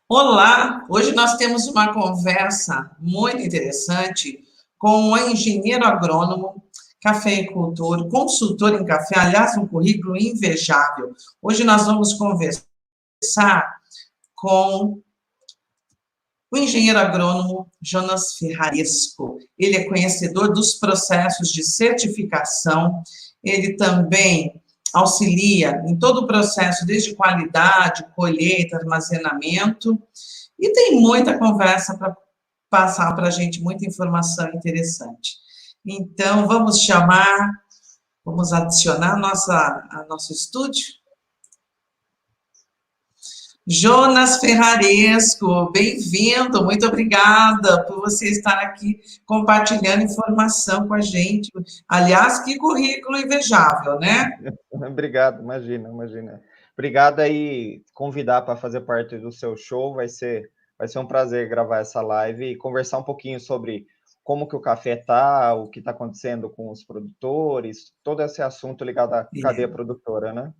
Olá, hoje nós temos uma conversa muito interessante com um engenheiro agrônomo, cafeicultor, consultor em café, aliás, um currículo invejável. Hoje nós vamos conversar com o engenheiro agrônomo Jonas Ferraresco. Ele é conhecedor dos processos de certificação, ele também auxilia em todo o processo, desde qualidade, colheita, armazenamento, e tem muita conversa para passar para a gente, muita informação interessante. Então, vamos adicionar a nosso estúdio. Jonas Ferraresco, bem-vindo, muito obrigada por você estar aqui compartilhando informação com a gente. Aliás, que currículo invejável, né? Obrigado, imagina. Obrigado aí convidar para fazer parte do seu show, vai ser um prazer gravar essa live e conversar um pouquinho sobre como que o café está, o que está acontecendo com os produtores, todo esse assunto ligado à cadeia produtora, né?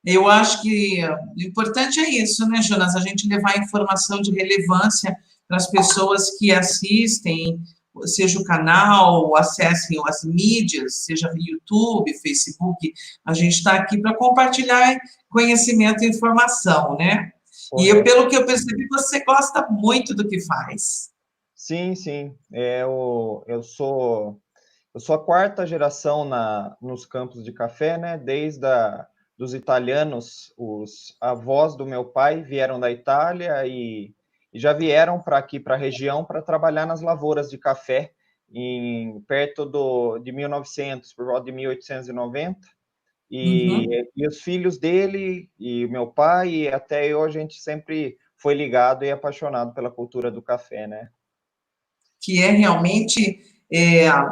Eu acho que o importante é isso, né, Jonas? A gente levar informação de relevância para as pessoas que assistem, seja o canal, acessem as mídias, seja YouTube, Facebook. A gente está aqui para compartilhar conhecimento e informação, né? E eu, Correto. pelo que eu percebi, você gosta muito do que faz. Sim. Eu sou a quarta geração nos campos de café, né? Dos italianos, os avós do meu pai vieram da Itália e já vieram para aqui, para a região, para trabalhar nas lavouras de café, perto de 1900, por volta de 1890. Uhum. E os filhos dele e o meu pai, e até eu, a gente sempre foi ligado e apaixonado pela cultura do café, né? Que é realmente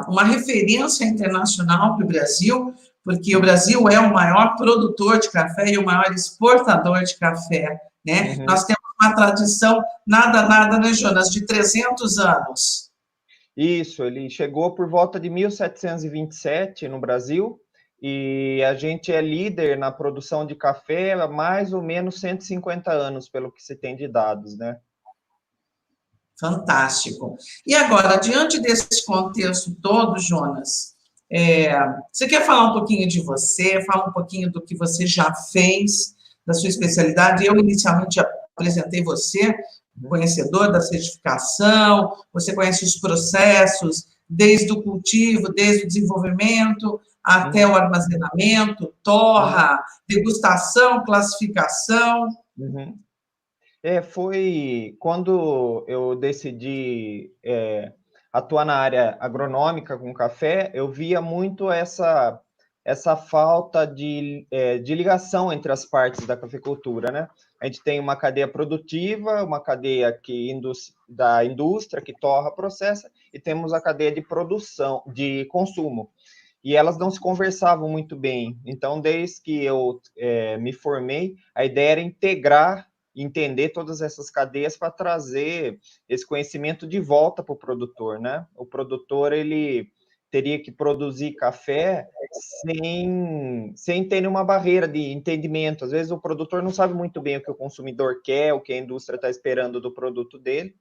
uma referência internacional para o Brasil, porque o Brasil é o maior produtor de café e o maior exportador de café, né? Uhum. Nós temos uma tradição nada, né, Jonas, de 300 anos. Isso, ele chegou por volta de 1727 no Brasil e a gente é líder na produção de café há mais ou menos 150 anos, pelo que se tem de dados, né? Fantástico. E agora, diante desse contexto todo, Jonas, você quer falar um pouquinho de você, falar um pouquinho do que você já fez, da sua especialidade? Eu inicialmente apresentei você, conhecedor da certificação, você conhece os processos, desde o cultivo, desde o desenvolvimento, até Uhum, o armazenamento, uhum, torra, degustação, classificação. uhum. Foi quando eu decidi atuar na área agronômica com café, eu via muito essa falta de ligação entre as partes da cafeicultura, né? A gente tem uma cadeia produtiva, uma cadeia da indústria que torra, processa, e temos a cadeia de produção, de consumo. E elas não se conversavam muito bem. Então, desde que eu me formei, a ideia era integrar, entender todas essas cadeias para trazer esse conhecimento de volta para o produtor, né? O produtor, ele teria que produzir café sem ter nenhuma barreira de entendimento. Às vezes o produtor não sabe muito bem o que o consumidor quer, o que a indústria está esperando do produto dele.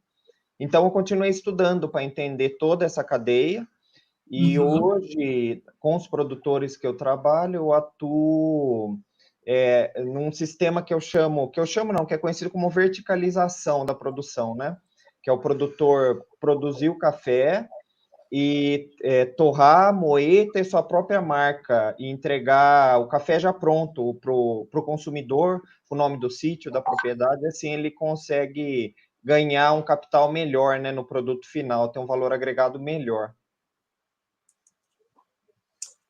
Então, eu continuei estudando para entender toda essa cadeia, e Uhum. hoje, com os produtores que eu trabalho, eu atuo num sistema que eu chamo não, que é conhecido como verticalização da produção, né? Que é o produtor produzir o café e torrar, moer, ter sua própria marca e entregar o café já pronto para o consumidor, o nome do sítio, da propriedade, assim ele consegue ganhar um capital melhor, né, no produto final, ter um valor agregado melhor.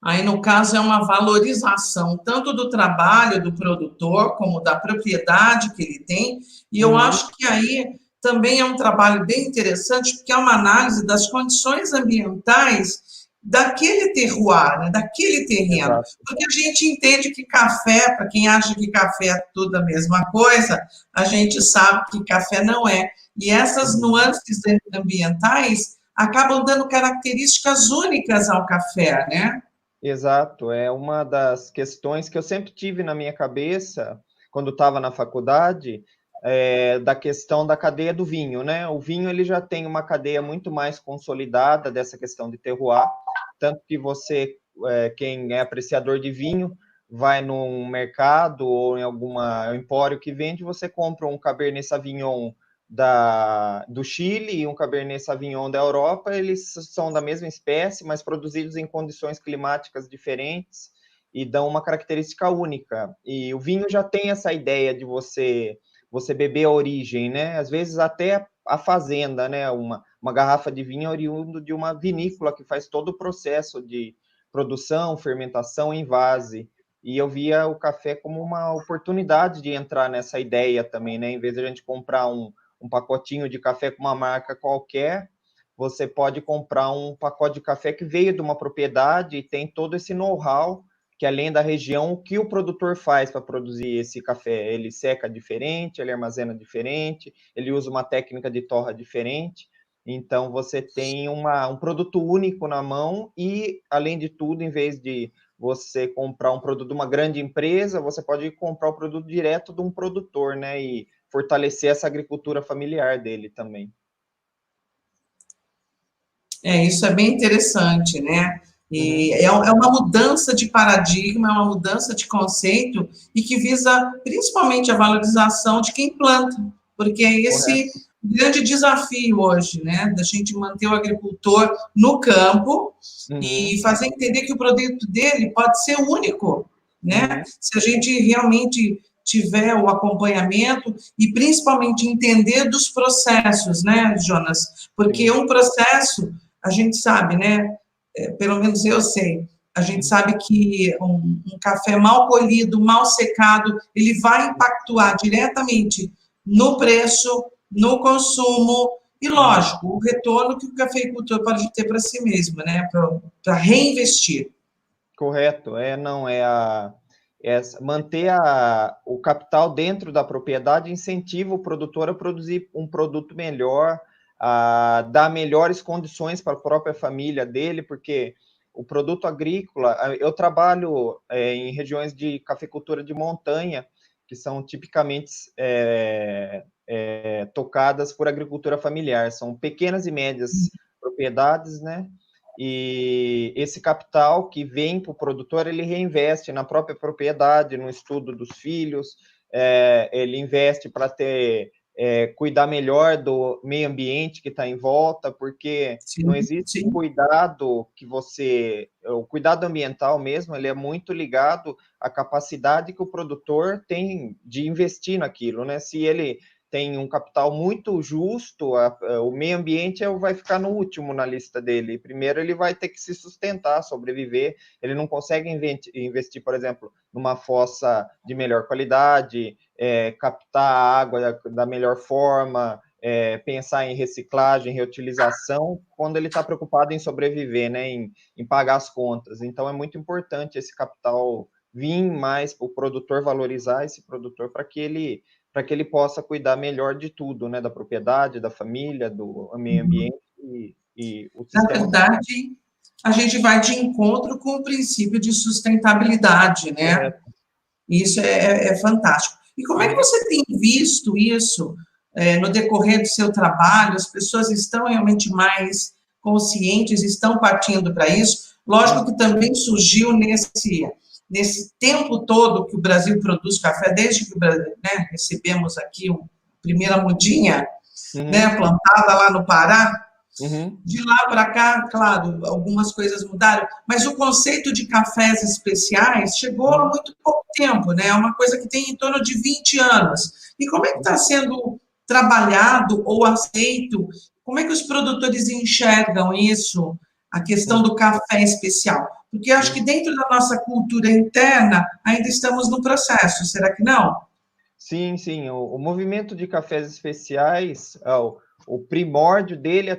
Aí, no caso, é uma valorização tanto do trabalho do produtor, como da propriedade que ele tem, e eu Uhum. acho que aí também é um trabalho bem interessante, porque é uma análise das condições ambientais daquele terroir, né, daquele terreno. Exato. Porque a gente entende que café, para quem acha que café é tudo a mesma coisa, a gente sabe que café não é. E essas Uhum. nuances ambientais acabam dando características únicas ao café, né? Exato, é uma das questões que eu sempre tive na minha cabeça quando estava na faculdade. da questão da cadeia do vinho, né? O vinho ele já tem uma cadeia muito mais consolidada dessa questão de terroir, tanto que você, quem é apreciador de vinho, vai num mercado ou em alguma empório que vende, você compra um Cabernet Sauvignon do Chile e um Cabernet Sauvignon da Europa, eles são da mesma espécie, mas produzidos em condições climáticas diferentes e dão uma característica única. E o vinho já tem essa ideia de você beber a origem, né? Às vezes até a fazenda, né? Uma garrafa de vinho oriundo de uma vinícola que faz todo o processo de produção, fermentação em vase. E eu via o café como uma oportunidade de entrar nessa ideia também, né? Em vez de a gente comprar um pacotinho de café com uma marca qualquer, você pode comprar um pacote de café que veio de uma propriedade e tem todo esse know-how que além da região, o que o produtor faz para produzir esse café? Ele seca diferente, ele armazena diferente, ele usa uma técnica de torra diferente. Então, você tem um produto único na mão e, além de tudo, em vez de você comprar um produto de uma grande empresa, você pode comprar o produto direto de um produtor, né? E fortalecer essa agricultura familiar dele também. Isso é bem interessante, né? E é uma mudança de paradigma, é uma mudança de conceito e que visa principalmente a valorização de quem planta, porque é esse grande desafio hoje, né? Da gente manter o agricultor no campo e fazer entender que o produto dele pode ser único, né? Se a gente realmente tiver o acompanhamento e principalmente entender dos processos, né, Jonas? Porque um processo a gente sabe, né? Pelo menos eu sei. A gente sabe que um café mal colhido, mal secado, ele vai impactar diretamente no preço, no consumo e, lógico, o retorno que o cafeicultor pode ter para si mesmo, né? Para reinvestir. Correto. Manter o capital dentro da propriedade incentiva o produtor a produzir um produto melhor, a dar melhores condições para a própria família dele, porque o produto agrícola, eu trabalho em regiões de cafeicultura de montanha, que são tipicamente tocadas por agricultura familiar, são pequenas e médias propriedades, né? E esse capital que vem para o produtor, ele reinveste na própria propriedade, no estudo dos filhos, ele investe para cuidar melhor do meio ambiente que está em volta, porque não existe cuidado o cuidado ambiental mesmo, ele é muito ligado à capacidade que o produtor tem de investir naquilo, né? Se ele tem um capital muito justo, o meio ambiente vai ficar no último na lista dele. Primeiro, ele vai ter que se sustentar, sobreviver. Ele não consegue investir, por exemplo, numa fossa de melhor qualidade, captar a água da melhor forma, pensar em reciclagem, reutilização, quando ele está preocupado em sobreviver, né, em pagar as contas. Então, é muito importante esse capital vir mais para o produtor, valorizar esse produtor para que ele possa cuidar melhor de tudo, né? Da propriedade, da família, do meio ambiente e o sistema. Na verdade, a gente vai de encontro com o princípio de sustentabilidade, né? Isso é fantástico. E como é que você tem visto isso no decorrer do seu trabalho? As pessoas estão realmente mais conscientes, estão partindo para isso? Lógico que também surgiu nesse tempo todo que o Brasil produz café, desde que recebemos aqui a primeira mudinha, né, plantada lá no Pará. De lá para cá, claro, algumas coisas mudaram, mas o conceito de cafés especiais chegou há muito pouco tempo, né? É uma coisa que tem em torno de 20 anos. E como é que está sendo trabalhado ou aceito? Como é que os produtores enxergam isso, a questão do café especial? Porque eu acho que dentro da nossa cultura interna ainda estamos no processo, será que não? Sim, sim. O movimento de cafés especiais, o primórdio dele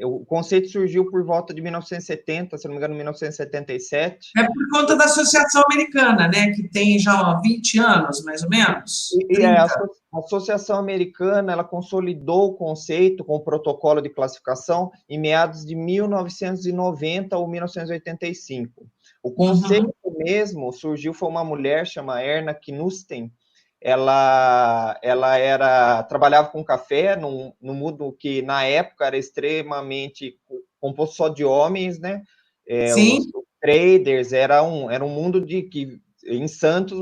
o conceito surgiu por volta de 1970, se não me engano, 1977. É por conta da Associação Americana, né, que tem já 20 anos, mais ou menos, 30. A Associação Americana, ela consolidou o conceito com o protocolo de classificação em meados de 1990 ou 1985. O conceito mesmo surgiu, foi uma mulher chamada Erna Knusten, ela trabalhava com café num mundo que na época era extremamente composto só de homens, né? Os Sim, traders, era um mundo de que em Santos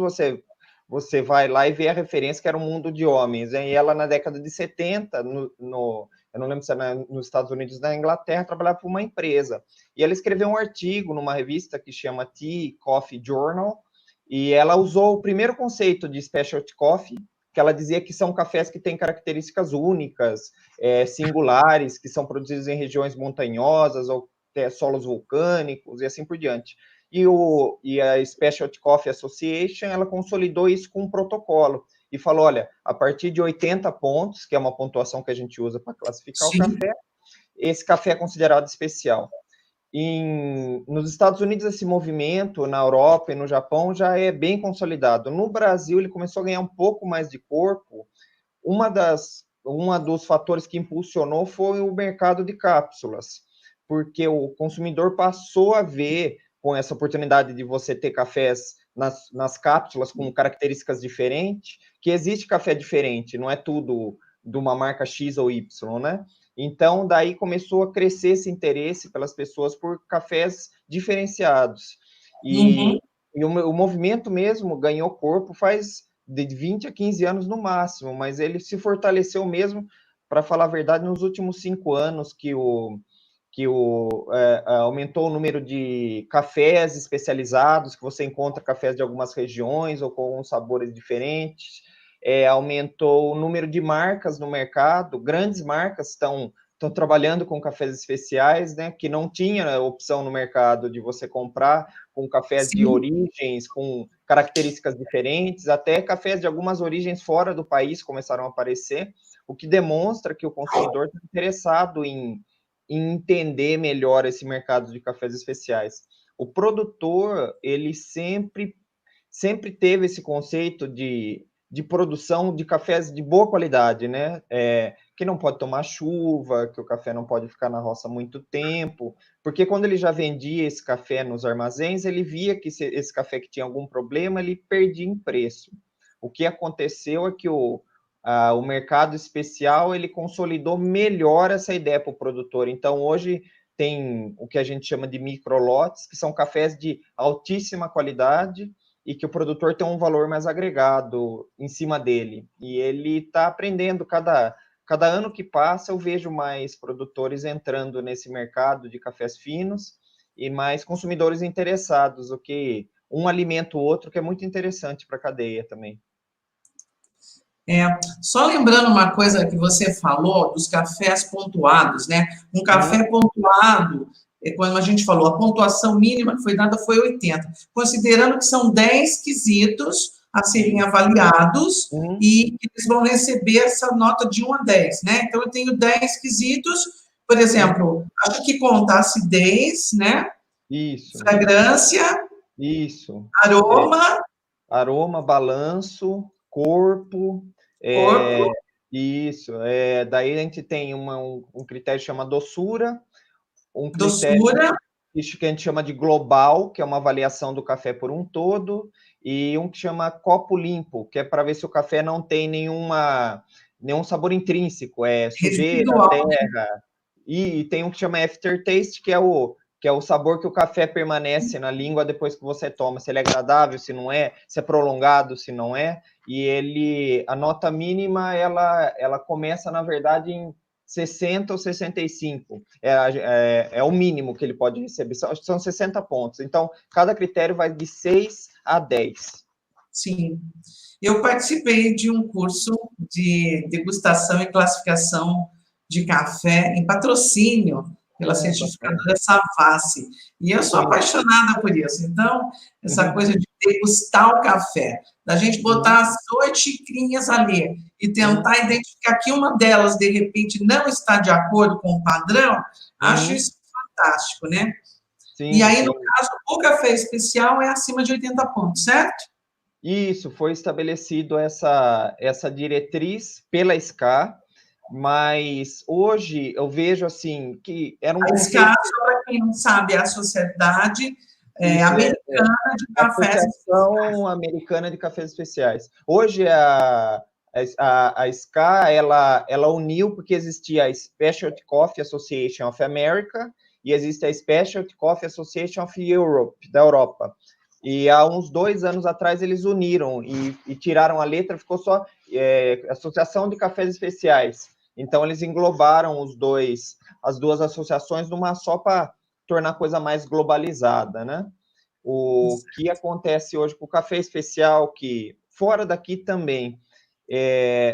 você vai lá e vê a referência que era um mundo de homens, né? E ela na década de 70, eu não lembro se era nos Estados Unidos ou na Inglaterra, trabalhava para uma empresa. E ela escreveu um artigo numa revista que chama Tea Coffee Journal, e ela usou o primeiro conceito de specialty coffee, que ela dizia que são cafés que têm características únicas, singulares, que são produzidos em regiões montanhosas ou solos vulcânicos e assim por diante. E a Specialty Coffee Association, ela consolidou isso com um protocolo e falou, olha, a partir de 80 pontos, que é uma pontuação que a gente usa para classificar o sim. café, esse café é considerado especial. Nos Estados Unidos, esse movimento, na Europa e no Japão, já é bem consolidado. No Brasil, ele começou a ganhar um pouco mais de corpo. Um dos fatores que impulsionou foi o mercado de cápsulas, porque o consumidor passou a ver, com essa oportunidade de você ter cafés nas cápsulas com características diferentes, que existe café diferente, não é tudo de uma marca X ou Y, né? Então, daí começou a crescer esse interesse pelas pessoas por cafés diferenciados. Uhum. E o movimento mesmo ganhou corpo faz de 20 a 15 anos no máximo, mas ele se fortaleceu mesmo, para falar a verdade, nos últimos 5 anos aumentou o número de cafés especializados, que você encontra cafés de algumas regiões ou com alguns sabores diferentes, aumentou o número de marcas no mercado, grandes marcas estão trabalhando com cafés especiais, né, que não tinha opção no mercado de você comprar com cafés de Sim. origens, com características diferentes, até cafés de algumas origens fora do país começaram a aparecer, o que demonstra que o consumidor está interessado em entender melhor esse mercado de cafés especiais. O produtor, ele sempre teve esse conceito de produção de cafés de boa qualidade, né? Que não pode tomar chuva, que o café não pode ficar na roça muito tempo, porque quando ele já vendia esse café nos armazéns, ele via que esse café que tinha algum problema, ele perdia em preço. O que aconteceu é que o mercado especial, ele consolidou melhor essa ideia para o produtor. Então, hoje, tem o que a gente chama de microlotes, que são cafés de altíssima qualidade, e que o produtor tem um valor mais agregado em cima dele. E ele está aprendendo, cada ano que passa, eu vejo mais produtores entrando nesse mercado de cafés finos e mais consumidores interessados, o que um alimenta o outro, que é muito interessante para a cadeia também. Só lembrando uma coisa que você falou dos cafés pontuados, né? Um Uhum, café pontuado, quando a gente falou, a pontuação mínima que foi dada foi 80, considerando que são 10 quesitos a serem avaliados uhum, e que eles vão receber essa nota de 1 a 10, né? Então, eu tenho 10 quesitos, por uhum. exemplo, acho que conta acidez, né? Isso, Fragrância, isso. É, aroma, aroma, balanço, corpo, corpo, isso. Daí a gente tem um critério que chama doçura, um critério doçura, que a gente chama de global, que é uma avaliação do café por um todo, e um que chama copo limpo, que é para ver se o café não tem nenhum sabor intrínseco, sujeira, residual. terra. E tem um que chama aftertaste, que é o sabor que o café permanece na língua depois que você toma, se ele é agradável, se não é, se é prolongado, se não é. E a nota mínima, ela começa, na verdade, em 60 ou 65. É o mínimo que ele pode receber, são 60 pontos. Então, cada critério vai de 6 a 10. Sim. Eu participei de um curso de degustação e classificação de café em patrocínio pela Bacana. certificadora Savassi. E eu sou Sim. apaixonada por isso. Então, essa Uhum. coisa de degustar o café, da gente Uhum. botar as 8 xicrinhas ali e Uhum. tentar identificar que uma delas, de repente, não está de acordo com o padrão, acho Uhum. isso fantástico, né? E Sim, aí, no sim. caso, o café especial é acima de 80 pontos, certo? Isso, foi estabelecido essa diretriz pela SCA, mas hoje eu vejo assim que era um A SCA, conceito. só para quem não sabe, é a Sociedade Isso americana de cafés especiais. Associação Americana de Cafés Especiais. Hoje a SCA, ela uniu, porque existia a Specialty Coffee Association of America e existe a Specialty Coffee Association of Europe, da Europa. E há uns 2 anos atrás eles uniram e tiraram a letra, ficou só Associação de Cafés Especiais. Então eles englobaram as duas associações numa só para tornar a coisa mais globalizada, né? O que acontece hoje com o café especial, que fora daqui também,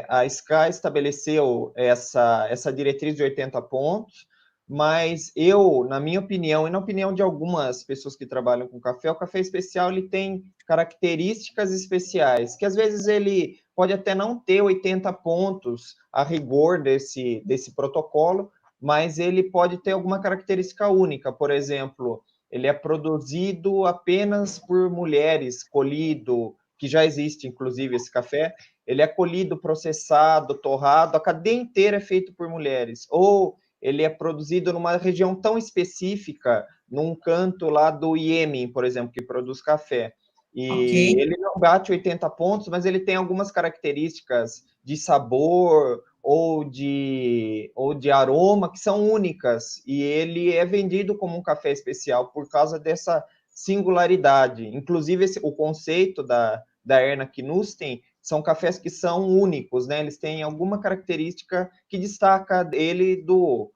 a Sky estabeleceu essa diretriz de 80 pontos, mas eu, na minha opinião, e na opinião de algumas pessoas que trabalham com café, o café especial ele tem características especiais, que às vezes ele pode até não ter 80 pontos a rigor desse protocolo, mas ele pode ter alguma característica única. Por exemplo, ele é produzido apenas por mulheres, colhido, que já existe, inclusive, esse café, ele é colhido, processado, torrado, a cadeia inteira é feita por mulheres. Ou ele é produzido numa região tão específica, num canto lá do Iêmen, por exemplo, que produz café. E ele não bate 80 pontos, mas ele tem algumas características de sabor ou de aroma que são únicas, e ele é vendido como um café especial por causa dessa singularidade. Inclusive, o conceito da Erna Knusten são cafés que são únicos, né? Eles têm alguma característica que destaca ele do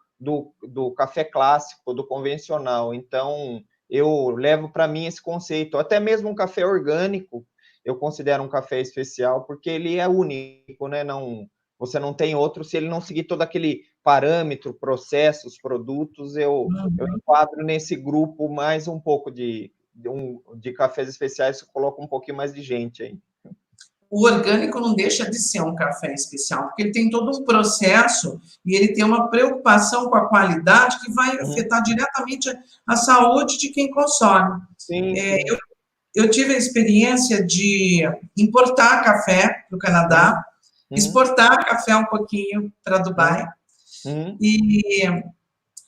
café clássico, do convencional. Então, eu levo para mim esse conceito. Até mesmo um café orgânico, eu considero um café especial, porque ele é único, né? Você não tem outro se ele não seguir todo aquele parâmetro, processos, produtos. Eu enquadro nesse grupo mais um pouco de cafés especiais, eu coloco um pouquinho mais de gente aí. O orgânico não deixa de ser um café especial, porque ele tem todo um processo e ele tem uma preocupação com a qualidade que vai afetar diretamente a saúde de quem consome. Sim. Eu tive a experiência de importar café para o Canadá, exportar café um pouquinho para Dubai, e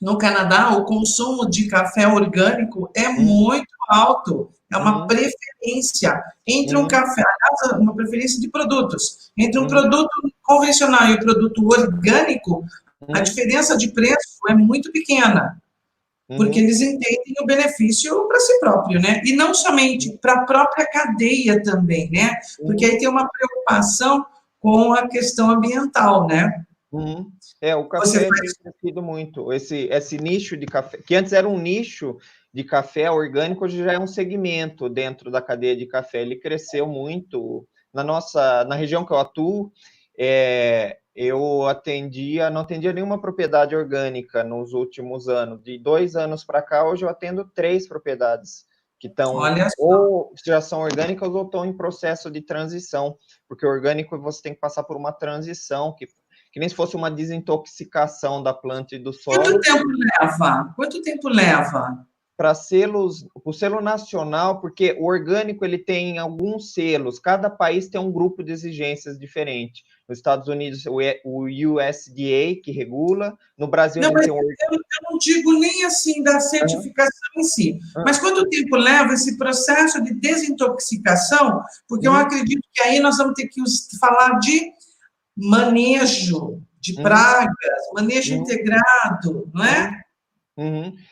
no Canadá o consumo de café orgânico é muito alto, é uma preferência entre um café, aliás, uma preferência de produtos, entre um produto convencional e o produto orgânico, a diferença de preço é muito pequena, porque eles entendem o benefício para si próprio, né? E não somente para a própria cadeia também, né? Porque aí tem uma preocupação com a questão ambiental, né? O café tem crescido muito. Esse nicho de café, que antes era um nicho de café orgânico, hoje já é um segmento dentro da cadeia de café. Ele cresceu muito. Na região que eu atuo, eu não atendia nenhuma propriedade orgânica nos últimos anos. De 2 anos para cá, hoje eu atendo 3 propriedades que estão ou já são orgânicas ou estão em processo de transição, porque orgânico você tem que passar por uma transição que nem se fosse uma desintoxicação da planta e do solo. Quanto tempo leva? Para o selo nacional, porque o orgânico ele tem alguns selos, cada país tem um grupo de exigências diferente. Nos Estados Unidos, o USDA, que regula, no Brasil não, tem eu não digo nem assim da certificação em si, mas quanto tempo leva esse processo de desintoxicação? Porque eu acredito que aí nós vamos ter que falar de manejo de pragas, manejo integrado, não é?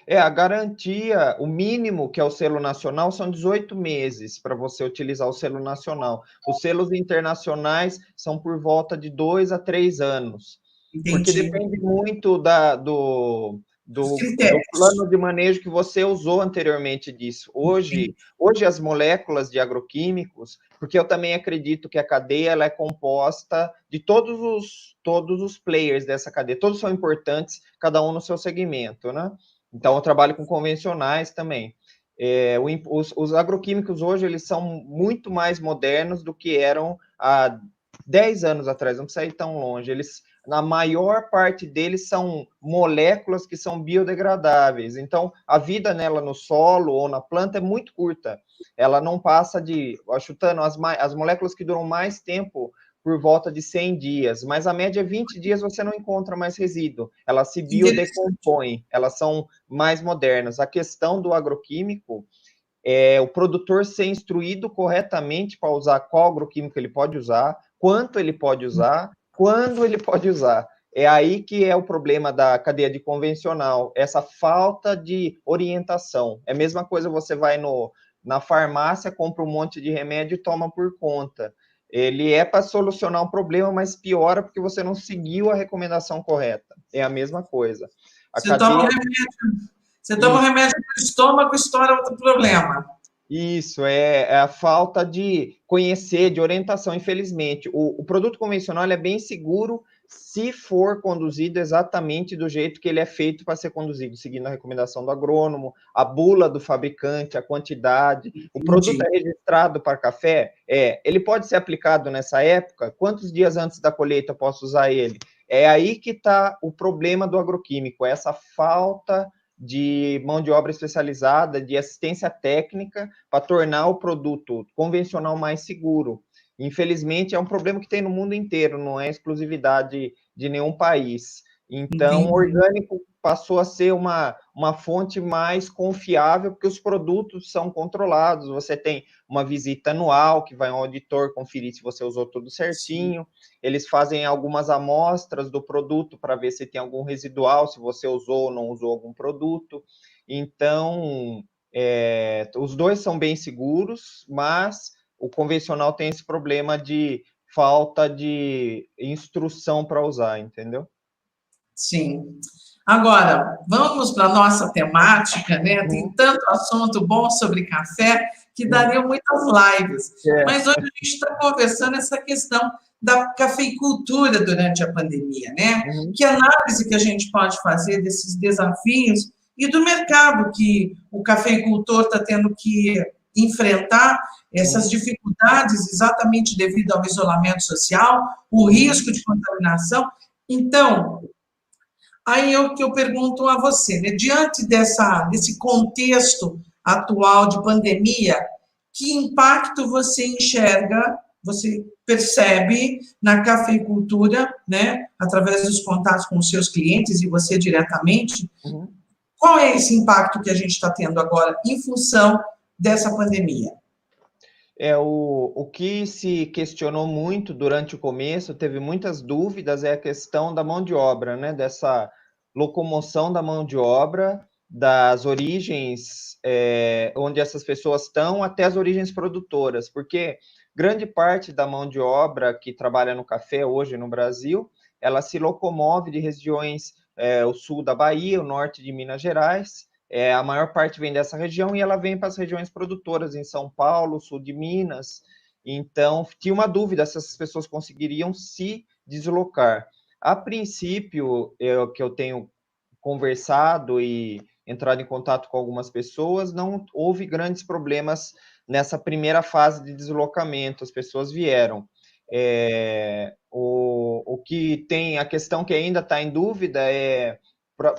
A garantia, o mínimo que é o selo nacional são 18 meses para você utilizar o selo nacional. Os selos internacionais são por volta de 2 a 3 anos. Entendi. Porque depende muito do plano de manejo que você usou anteriormente disso. Hoje as moléculas de agroquímicos, porque eu também acredito que a cadeia ela é composta de todos os players dessa cadeia, todos são importantes, cada um no seu segmento, né? Então, eu trabalho com convencionais também. Os agroquímicos hoje, eles são muito mais modernos do que eram há 10 anos atrás, não precisa ir tão longe. Na maior parte deles são moléculas que são biodegradáveis. Então, a vida nela no solo ou na planta é muito curta. Ela não passa chutando, as moléculas que duram mais tempo por volta de 100 dias, mas a média é 20 dias você não encontra mais resíduo. Elas se biodecompõem, elas são mais modernas. A questão do agroquímico é o produtor ser instruído corretamente para usar qual agroquímico ele pode usar, quanto ele pode usar, quando ele pode usar. É aí que é o problema da cadeia de convencional, essa falta de orientação. É a mesma coisa, você vai na farmácia, compra um monte de remédio e toma por conta. Ele é para solucionar um problema, mas piora porque você não seguiu a recomendação correta. É a mesma coisa. A Você toma um cadeia... remédio, você toma um remédio para o estômago, estoura outro problema. Isso, é a falta de conhecer, de orientação, infelizmente. O produto convencional é bem seguro se for conduzido exatamente do jeito que ele é feito para ser conduzido, seguindo a recomendação do agrônomo, a bula do fabricante, a quantidade. O produto é registrado para café, ele pode ser aplicado nessa época? Quantos dias antes da colheita eu posso usar ele? É aí que está o problema do agroquímico, essa falta de mão de obra especializada, de assistência técnica, para tornar o produto convencional mais seguro. Infelizmente, é um problema que tem no mundo inteiro, não é exclusividade de nenhum país. Então, o orgânico passou a ser uma fonte mais confiável, porque os produtos são controlados, você tem uma visita anual, que vai um auditor conferir se você usou tudo certinho, eles fazem algumas amostras do produto para ver se tem algum residual, se você usou ou não usou algum produto. Então, os dois são bem seguros, mas o convencional tem esse problema de falta de instrução para usar, entendeu? Sim. Agora, vamos para a nossa temática, né? Tem tanto assunto bom sobre café que daria muitas lives. Mas hoje a gente está conversando essa questão da cafeicultura durante a pandemia, né? Que análise que a gente pode fazer desses desafios e do mercado que o cafeicultor está tendo que enfrentar essas dificuldades exatamente devido ao isolamento social, o risco de contaminação. Então, aí que eu pergunto a você, né? Diante desse contexto atual de pandemia, que impacto você enxerga, você percebe na cafeicultura, né? Através dos contatos com os seus clientes e você diretamente, qual é esse impacto que a gente está tendo agora em função dessa pandemia? O que se questionou muito durante o começo, teve muitas dúvidas, é a questão da mão de obra, né? Dessa locomoção da mão de obra, das origens onde essas pessoas estão, até as origens produtoras, porque grande parte da mão de obra que trabalha no café hoje no Brasil, ela se locomove de regiões, o sul da Bahia, o norte de Minas Gerais. A maior parte vem dessa região e ela vem para as regiões produtoras, em São Paulo, sul de Minas. Então, tinha uma dúvida se essas pessoas conseguiriam se deslocar. A princípio, que eu tenho conversado e entrado em contato com algumas pessoas, não houve grandes problemas nessa primeira fase de deslocamento, as pessoas vieram. O que tem, a questão que ainda está em dúvida é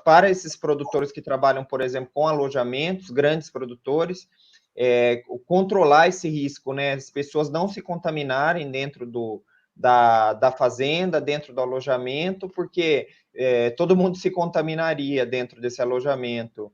para esses produtores que trabalham, por exemplo, com alojamentos, grandes produtores, controlar esse risco, né? As pessoas não se contaminarem dentro da fazenda, dentro do alojamento, porque todo mundo se contaminaria dentro desse alojamento.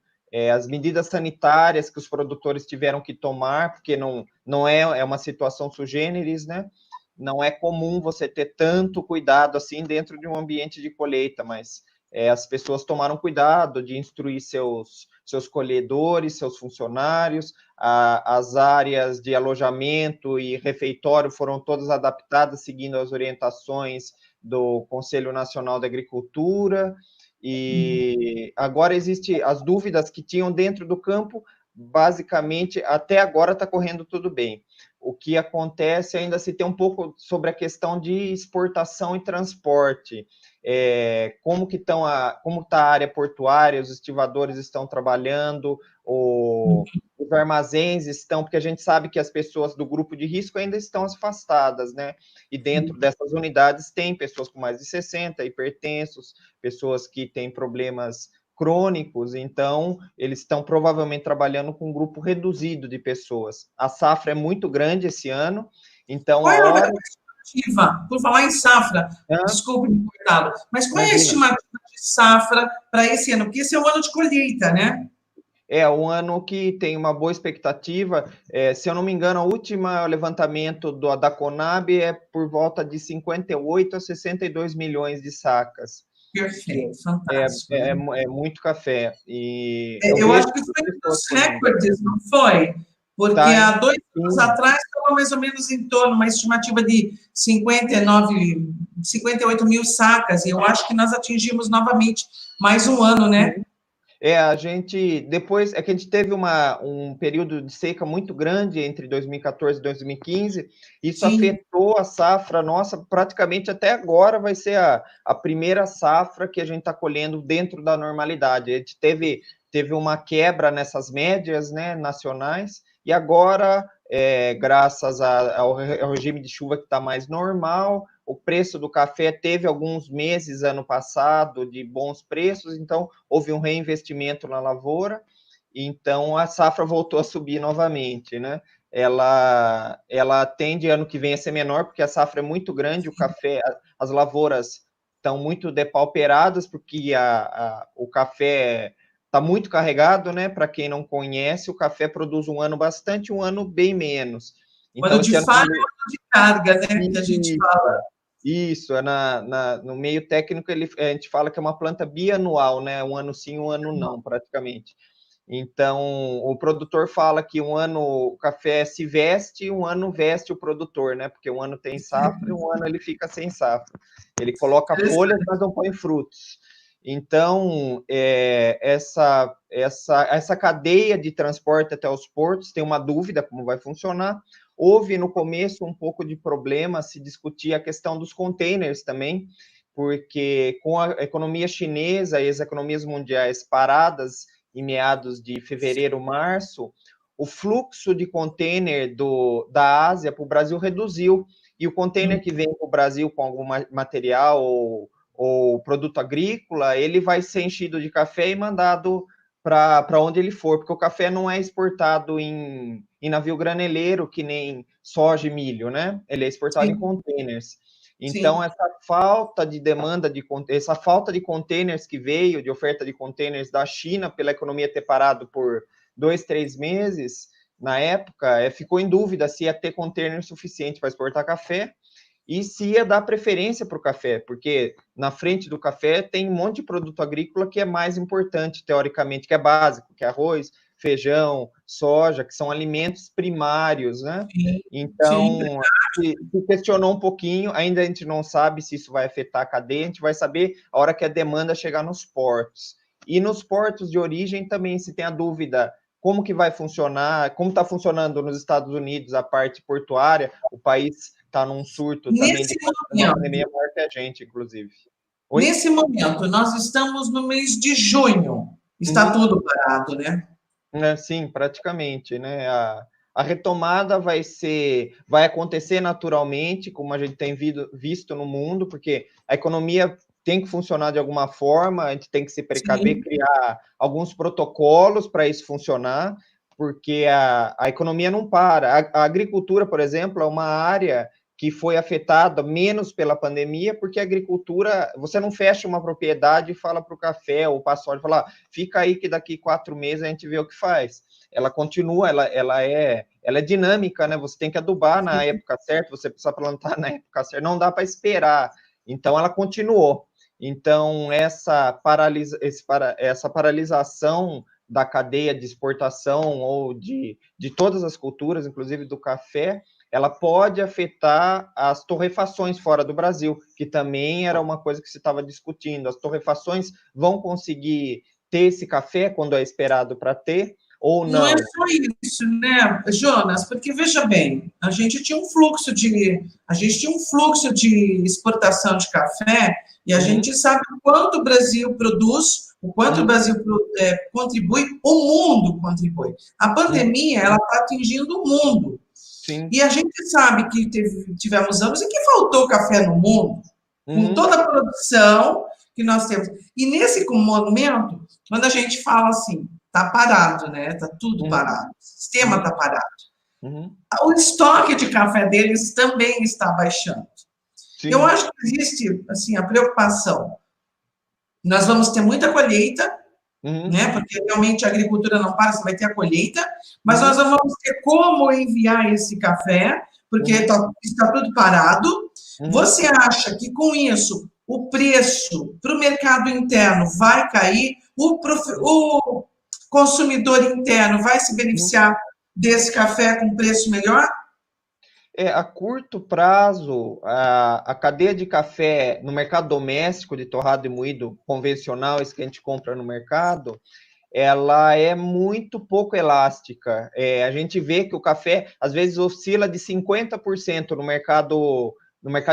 As medidas sanitárias que os produtores tiveram que tomar, porque não é uma situação sui generis, né? Não é comum você ter tanto cuidado assim dentro de um ambiente de colheita, mas as pessoas tomaram cuidado de instruir seus colhedores, seus funcionários, as áreas de alojamento e refeitório foram todas adaptadas seguindo as orientações do Conselho Nacional da Agricultura, e agora existe as dúvidas que tinham dentro do campo, basicamente, até agora está correndo tudo bem. O que acontece ainda se tem um pouco sobre a questão de exportação e transporte. Como está a área portuária, os estivadores estão trabalhando, os armazéns estão, porque a gente sabe que as pessoas do grupo de risco ainda estão afastadas, né? E dentro dessas unidades tem pessoas com mais de 60, hipertensos, pessoas que têm problemas crônicos, então eles estão provavelmente trabalhando com um grupo reduzido de pessoas. A safra é muito grande esse ano, então qual é a estimativa, por falar em safra, desculpe me cortá-lo, mas qual é a estimativa de safra para esse ano? Porque esse é o ano de colheita, né? É um ano que tem uma boa expectativa. Se eu não me engano, o último levantamento da Conab é por volta de 58 a 62 milhões de sacas. Perfeito, É, fantástico, é, né? é muito café. E eu Eu vejo acho que foi as um pessoas dos colhendo. recordes, não foi? Porque Tá, há 2 anos sim. atrás estava mais ou menos em torno, uma estimativa de 59, 58 mil sacas, e eu acho que nós atingimos novamente mais um ano, né? A gente, depois, é que a gente teve um período de seca muito grande entre 2014 e 2015, isso Sim, afetou a safra nossa, praticamente até agora vai ser a primeira safra que a gente está colhendo dentro da normalidade. A gente teve uma quebra nessas médias, né, nacionais, e agora, graças ao regime de chuva que está mais normal, o preço do café teve alguns meses ano passado de bons preços, então houve um reinvestimento na lavoura, então a safra voltou a subir novamente, né? Ela tende ano que vem a ser menor, porque a safra é muito grande, o café, as lavouras estão muito depauperadas, porque o café está muito carregado, né? Para quem não conhece, o café produz um ano bastante, um ano bem menos. o Então, ano de esse ano falha e o ano de carga, né? Que a gente fala. isso, no meio técnico a gente fala que é uma planta bianual, né? Um ano sim, um ano não, praticamente. Então, o produtor fala que um ano o café se veste, um ano veste o produtor, né? Porque um ano tem safra e um ano ele fica sem safra. Ele coloca folhas, mas não põe frutos. Então, essa cadeia de transporte até os portos tem uma dúvida como vai funcionar. Houve no começo um pouco de problema se discutir a questão dos containers também, porque com a economia chinesa e as economias mundiais paradas em meados de fevereiro, março, o fluxo de container da Ásia para o Brasil reduziu. E o container que vem para o Brasil com algum material ou produto agrícola, ele vai ser enchido de café e mandado para onde ele for, porque o café não é exportado em navio graneleiro, que nem soja e milho, né? Ele é exportado em Sim, containers. Então, sim. essa falta de demanda, essa falta de containers que veio, de oferta de containers da China, pela economia ter parado por 2, 3 meses, na época, ficou em dúvida se ia ter container suficiente para exportar café e se ia dar preferência para o café, porque na frente do café tem um monte de produto agrícola que é mais importante, teoricamente, que é básico, que é arroz, feijão, soja, que são alimentos primários, né? Sim, sim, Então, se questionou um pouquinho, ainda a gente não sabe se isso vai afetar a cadeia, a gente vai saber a hora que a demanda chegar nos portos. E nos portos de origem também, se tem a dúvida como que vai funcionar, como está funcionando nos Estados Unidos a parte portuária, o país está num surto também de nesse uma momento, pandemia maior que a gente, inclusive. Oi? nesse momento, nós estamos no mês de junho. Está tudo parado, né? Sim, praticamente, né? A retomada vai acontecer naturalmente, como a gente tem visto no mundo, porque a economia tem que funcionar de alguma forma, a gente tem que se precaver, Sim, criar alguns protocolos para isso funcionar, porque a economia não para. A agricultura, por exemplo, é uma área que foi afetada menos pela pandemia, porque a agricultura, você não fecha uma propriedade e fala para o café ou para a soja, fala, fica aí que daqui 4 meses a gente vê o que faz. Ela continua, ela é dinâmica, né? Você tem que adubar na época certa, você precisa plantar na época certa, não dá para esperar. Então, ela continuou. Então, essa paralisação da cadeia de exportação ou de todas as culturas, inclusive do café, ela pode afetar as torrefações fora do Brasil, que também era uma coisa que se estava discutindo. As torrefações vão conseguir ter esse café quando é esperado para ter, ou não é não? só isso, né, Jonas? Porque veja bem, a gente tinha um fluxo de exportação de café e a Uhum, gente sabe o quanto o Brasil produz, o quanto o uhum, Brasil contribui, o mundo contribui. A uhum, pandemia ela está atingindo o mundo sim, e a gente sabe que tivemos anos em que faltou café no mundo, com uhum, toda a produção que nós temos. E nesse momento, quando a gente fala assim, está parado, né? Está tudo uhum, parado, o sistema uhum, está parado. uhum, O estoque de café deles também está baixando. Eu sim, acho que existe assim a preocupação. Nós vamos ter muita colheita, né? Porque realmente a agricultura não para, você vai ter a colheita, mas nós não vamos ter como enviar esse café, porque está tudo parado. Você acha que com isso o preço para o mercado interno vai cair? O consumidor interno vai se beneficiar desse café com preço melhor? A curto prazo, a cadeia de café no mercado doméstico de torrado e moído convencional, esse que a gente compra no mercado, ela é muito pouco elástica. A gente vê que o café, às vezes, oscila de 50% no mercado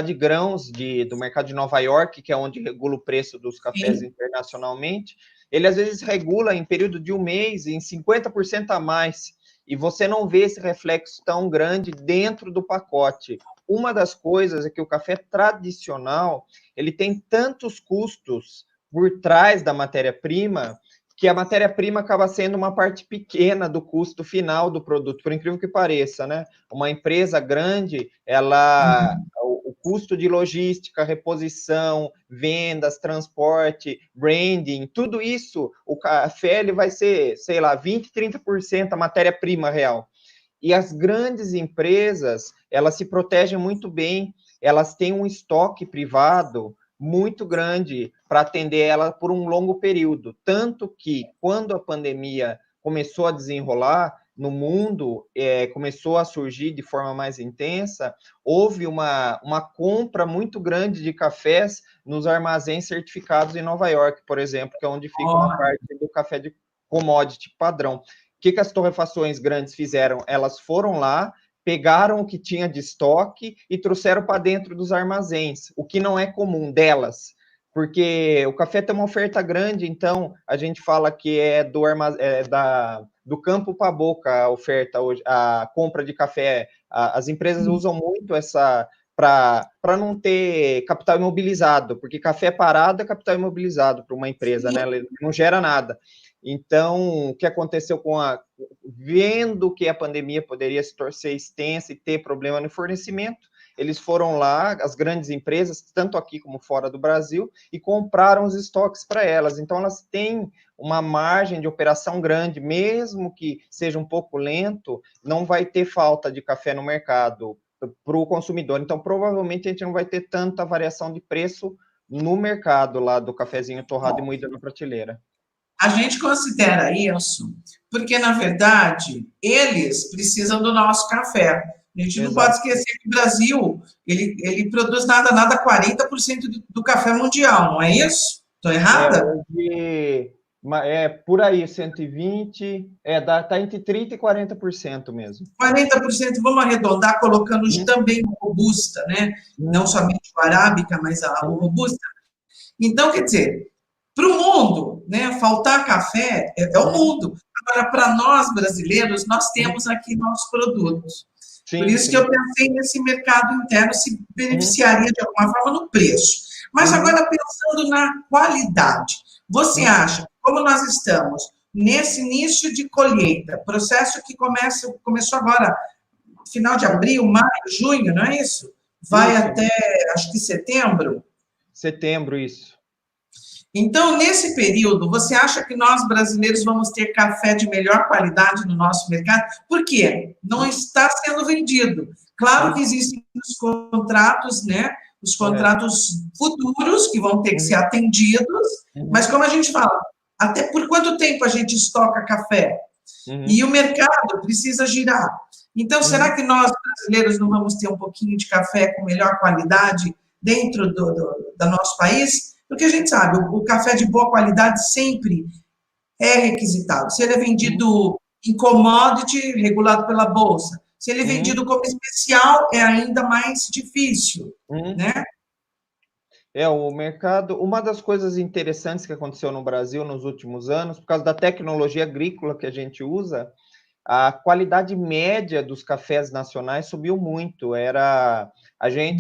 de grãos do mercado de Nova York, que é onde regula o preço dos cafés internacionalmente. Ele, às vezes, regula em período de um mês em 50% a mais. E você não vê esse reflexo tão grande dentro do pacote. Uma das coisas é que o café tradicional, ele tem tantos custos por trás da matéria-prima, que a matéria-prima acaba sendo uma parte pequena do custo final do produto, por incrível que pareça, né? Uma empresa grande, o custo de logística, reposição, vendas, transporte, branding, tudo isso, o café ele vai ser, sei lá, 20, 30% a matéria-prima real. E as grandes empresas, elas se protegem muito bem, elas têm um estoque privado muito grande para atender ela por um longo período. Tanto que, quando a pandemia começou a desenrolar no mundo, começou a surgir de forma mais intensa, houve uma compra muito grande de cafés nos armazéns certificados em Nova York, por exemplo, que é onde fica uma parte do café de commodity padrão. O que as torrefações grandes fizeram? Elas foram lá, pegaram o que tinha de estoque e trouxeram para dentro dos armazéns, o que não é comum delas, porque o café tem uma oferta grande, então a gente fala que é do campo para a boca a oferta hoje, a compra de café. As empresas usam muito essa para não ter capital imobilizado, porque café parado é capital imobilizado para uma empresa, né? Ele não gera nada. Então, o que aconteceu vendo que a pandemia poderia se torcer extensa e ter problema no fornecimento, eles foram lá, as grandes empresas, tanto aqui como fora do Brasil, e compraram os estoques para elas. Então, elas têm uma margem de operação grande, mesmo que seja um pouco lento, não vai ter falta de café no mercado para o consumidor. Então, provavelmente, a gente não vai ter tanta variação de preço no mercado lá do cafezinho torrado e moído na prateleira. A gente considera isso porque, na verdade, eles precisam do nosso café. A gente não pode esquecer que o Brasil, ele produz nada 40% do café mundial, não é isso? Estou errada? Por aí, 120, tá entre 30% e 40% mesmo. 40%, vamos arredondar, colocando também o Robusta, né? Não somente o Arábica, mas o Robusta. Então, quer dizer, para o mundo, né, faltar café é o mundo. Agora, para nós brasileiros, nós temos aqui nossos produtos. Por isso que eu pensei nesse mercado interno se beneficiaria de alguma forma no preço. Mas agora, pensando na qualidade, você acha, como nós estamos nesse início de colheita, processo que começou agora, final de abril, maio, junho, não é isso? Vai até, acho que setembro? Setembro, isso. Então, nesse período, você acha que nós brasileiros vamos ter café de melhor qualidade no nosso mercado? Por quê? Não está sendo vendido. Claro que existem os contratos, né? Os contratos futuros que vão ter que ser atendidos, mas como a gente fala, até por quanto tempo a gente estoca café? E o mercado precisa girar. Então, será que nós brasileiros não vamos ter um pouquinho de café com melhor qualidade dentro do nosso país? Porque a gente sabe, o café de boa qualidade sempre é requisitado. Se ele é vendido em commodity, regulado pela Bolsa. Se ele é vendido como especial, é ainda mais difícil, né? O mercado... Uma das coisas interessantes que aconteceu no Brasil nos últimos anos, por causa da tecnologia agrícola que a gente usa, a qualidade média dos cafés nacionais subiu muito.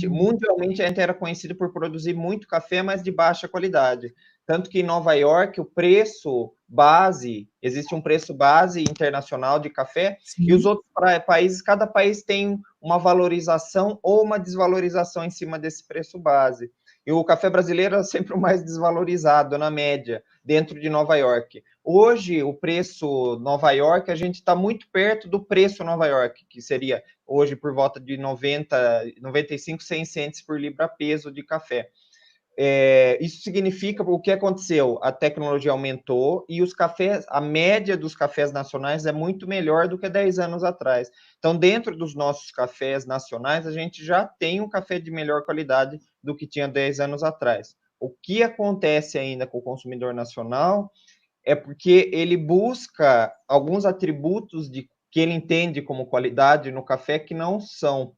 Mundialmente, a gente era conhecido por produzir muito café, mas de baixa qualidade. Tanto que em Nova York, o preço base, existe um preço base internacional de café, e os outros países, cada país tem uma valorização ou uma desvalorização em cima desse preço base. E o café brasileiro é sempre o mais desvalorizado, na média, dentro de Nova York. Hoje, o preço Nova York, a gente está muito perto do preço Nova York, que seria hoje por volta de 95, 100 cents por libra-peso de café. Isso significa o que aconteceu? A tecnologia aumentou e os cafés, a média dos cafés nacionais é muito melhor do que 10 anos atrás. Então, dentro dos nossos cafés nacionais, a gente já tem um café de melhor qualidade do que tinha 10 anos atrás. O que acontece ainda com o consumidor nacional é porque ele busca alguns atributos que ele entende como qualidade no café que não são.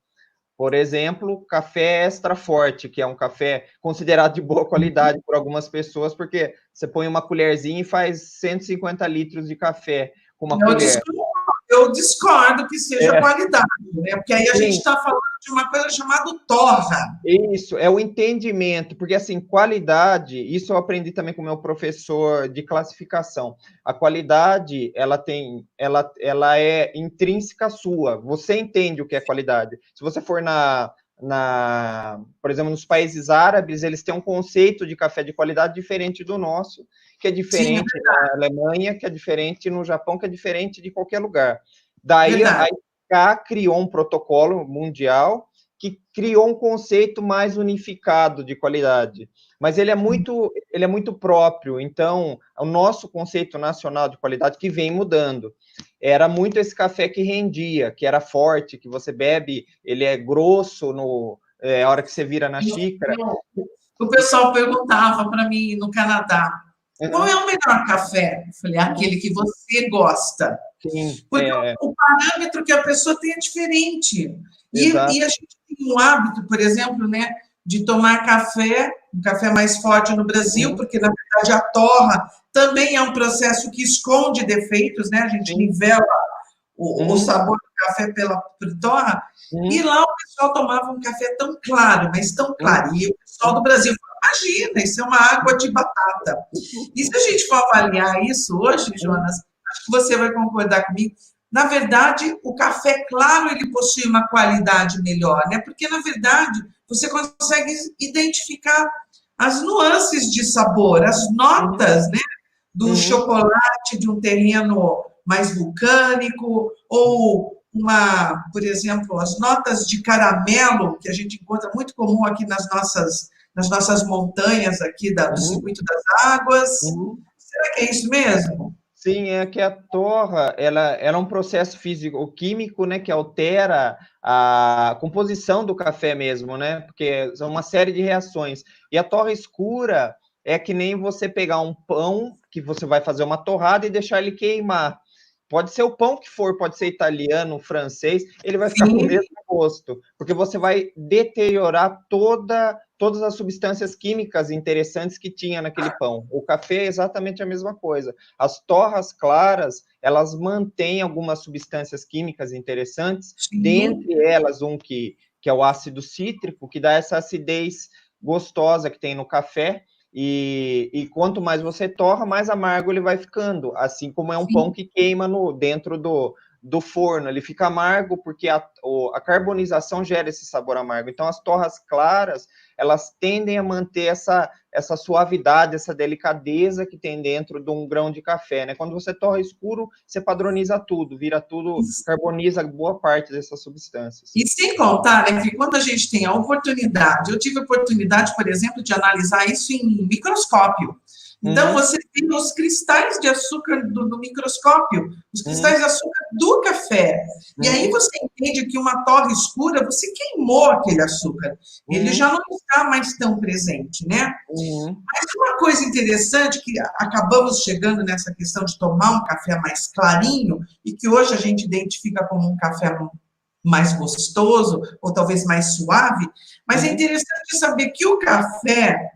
Por exemplo, café extra forte, que é um café considerado de boa qualidade por algumas pessoas, porque você põe uma colherzinha e faz 150 litros de café com uma colher. Eu discordo que seja qualidade, né? Porque aí a Sim. gente está falando de uma coisa chamada torra. Isso, é o entendimento, porque assim, qualidade, isso eu aprendi também com o meu professor de classificação. A qualidade, ela é intrínseca sua. Você entende o que é qualidade. Se você for por exemplo, nos países árabes, eles têm um conceito de café de qualidade diferente do nosso, que é diferente Sim, na Alemanha, que é diferente no Japão, que é diferente de qualquer lugar. Daí a ICA criou um protocolo mundial que criou um conceito mais unificado de qualidade, mas ele é muito próprio. Então, o nosso conceito nacional de qualidade que vem mudando. Era muito esse café que rendia, que era forte, que você bebe, ele é grosso a hora que você vira na xícara. O pessoal perguntava para mim no Canadá, qual é o melhor café? Eu falei, aquele que você gosta. Sim, porque o parâmetro que a pessoa tem é diferente. E a gente tem um hábito, por exemplo, né, de tomar café, um café mais forte no Brasil, porque, na verdade, a torra também é um processo que esconde defeitos, né? A gente nivela o sabor do café pela torra, e lá o pessoal tomava um café tão claro, mas tão claro. E o pessoal do Brasil falou, imagina, isso é uma água de batata. E se a gente for avaliar isso hoje, Jonas, acho que você vai concordar comigo, na verdade, o café claro, ele possui uma qualidade melhor, né? Porque, na verdade, você consegue identificar as nuances de sabor, as notas, né? Do chocolate de um terreno mais vulcânico, ou por exemplo, as notas de caramelo, que a gente encontra muito comum aqui nas nossas montanhas aqui do Circuito das Águas. Será que é isso mesmo? Sim, é que a torra, ela é um processo físico-químico, né, que altera a composição do café mesmo, né, porque são uma série de reações. E a torra escura é que nem você pegar um pão, que você vai fazer uma torrada e deixar ele queimar. Pode ser o pão que for, pode ser italiano, francês, ele vai ficar com o mesmo gosto, porque você vai deteriorar todas as substâncias químicas interessantes que tinha naquele pão. O café é exatamente a mesma coisa. As torras claras, elas mantêm algumas substâncias químicas interessantes, dentre elas que é o ácido cítrico, que dá essa acidez gostosa que tem no café, e quanto mais você torra, mais amargo ele vai ficando, assim como é um pão que queima dentro do forno, ele fica amargo porque a carbonização gera esse sabor amargo. Então, as torras claras, elas tendem a manter essa suavidade, essa delicadeza que tem dentro de um grão de café, né? Quando você torra escuro, você padroniza tudo, vira tudo, carboniza boa parte dessas substâncias. E sem contar, né, que quando a gente tem a oportunidade, eu tive a oportunidade, por exemplo, de analisar isso em microscópio. Então, você tem os cristais de açúcar do microscópio, os cristais de açúcar do café. E aí você entende que uma torra escura, você queimou aquele açúcar. Ele já não está mais tão presente, né? Mas uma coisa interessante, que acabamos chegando nessa questão de tomar um café mais clarinho, e que hoje a gente identifica como um café mais gostoso, ou talvez mais suave, mas é interessante saber que o café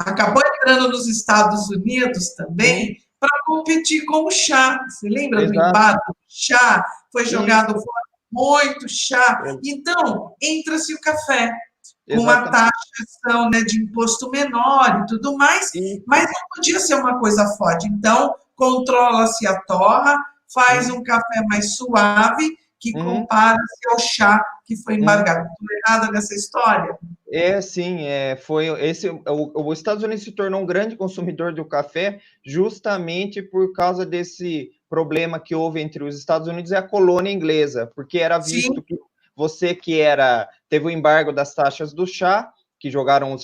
acabou entrando nos Estados Unidos também para competir com o chá. Você lembra do embate do chá? Foi jogado fora muito chá. Então, entra-se o café com uma taxação, né, de imposto menor e tudo mais, mas não podia ser uma coisa forte. Então, controla-se a torra, faz um café mais suave, que compara-se ao chá que foi Hum. embargado. Estou errada nessa história? Sim, foi esse. Os Estados Unidos se tornou um grande consumidor do café justamente por causa desse problema que houve entre os Estados Unidos e a colônia inglesa, porque era Sim, visto que você teve o embargo das taxas do chá, que jogaram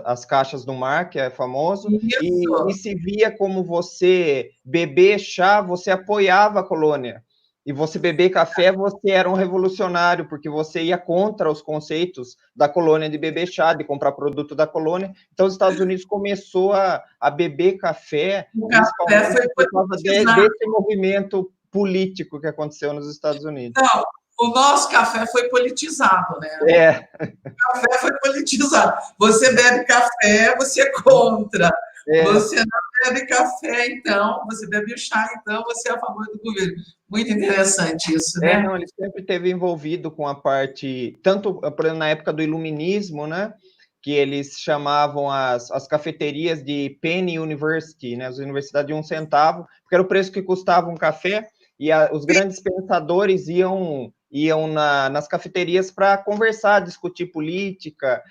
as caixas no mar, que é famoso, e isso. se via como você beber chá, você apoiava a colônia. E você beber café, você era um revolucionário, porque você ia contra os conceitos da colônia de beber chá, de comprar produto da colônia. Então, os Estados Unidos começou a beber café, O café principalmente foi por causa politizado. desse movimento político que aconteceu nos Estados Unidos. Não, o nosso café foi politizado, né? É, O café foi politizado. Você bebe café, você é contra. é. Você não bebe café, então, você bebe o chá, então você é a favor do governo. Muito interessante isso, né? Não, ele sempre esteve envolvido com a parte, tanto por exemplo, na época do iluminismo, né, que eles chamavam as cafeterias de penny university, né, as universidades de 1 centavo, porque era o preço que custava um café, e os grandes pensadores iam nas cafeterias para conversar, discutir política,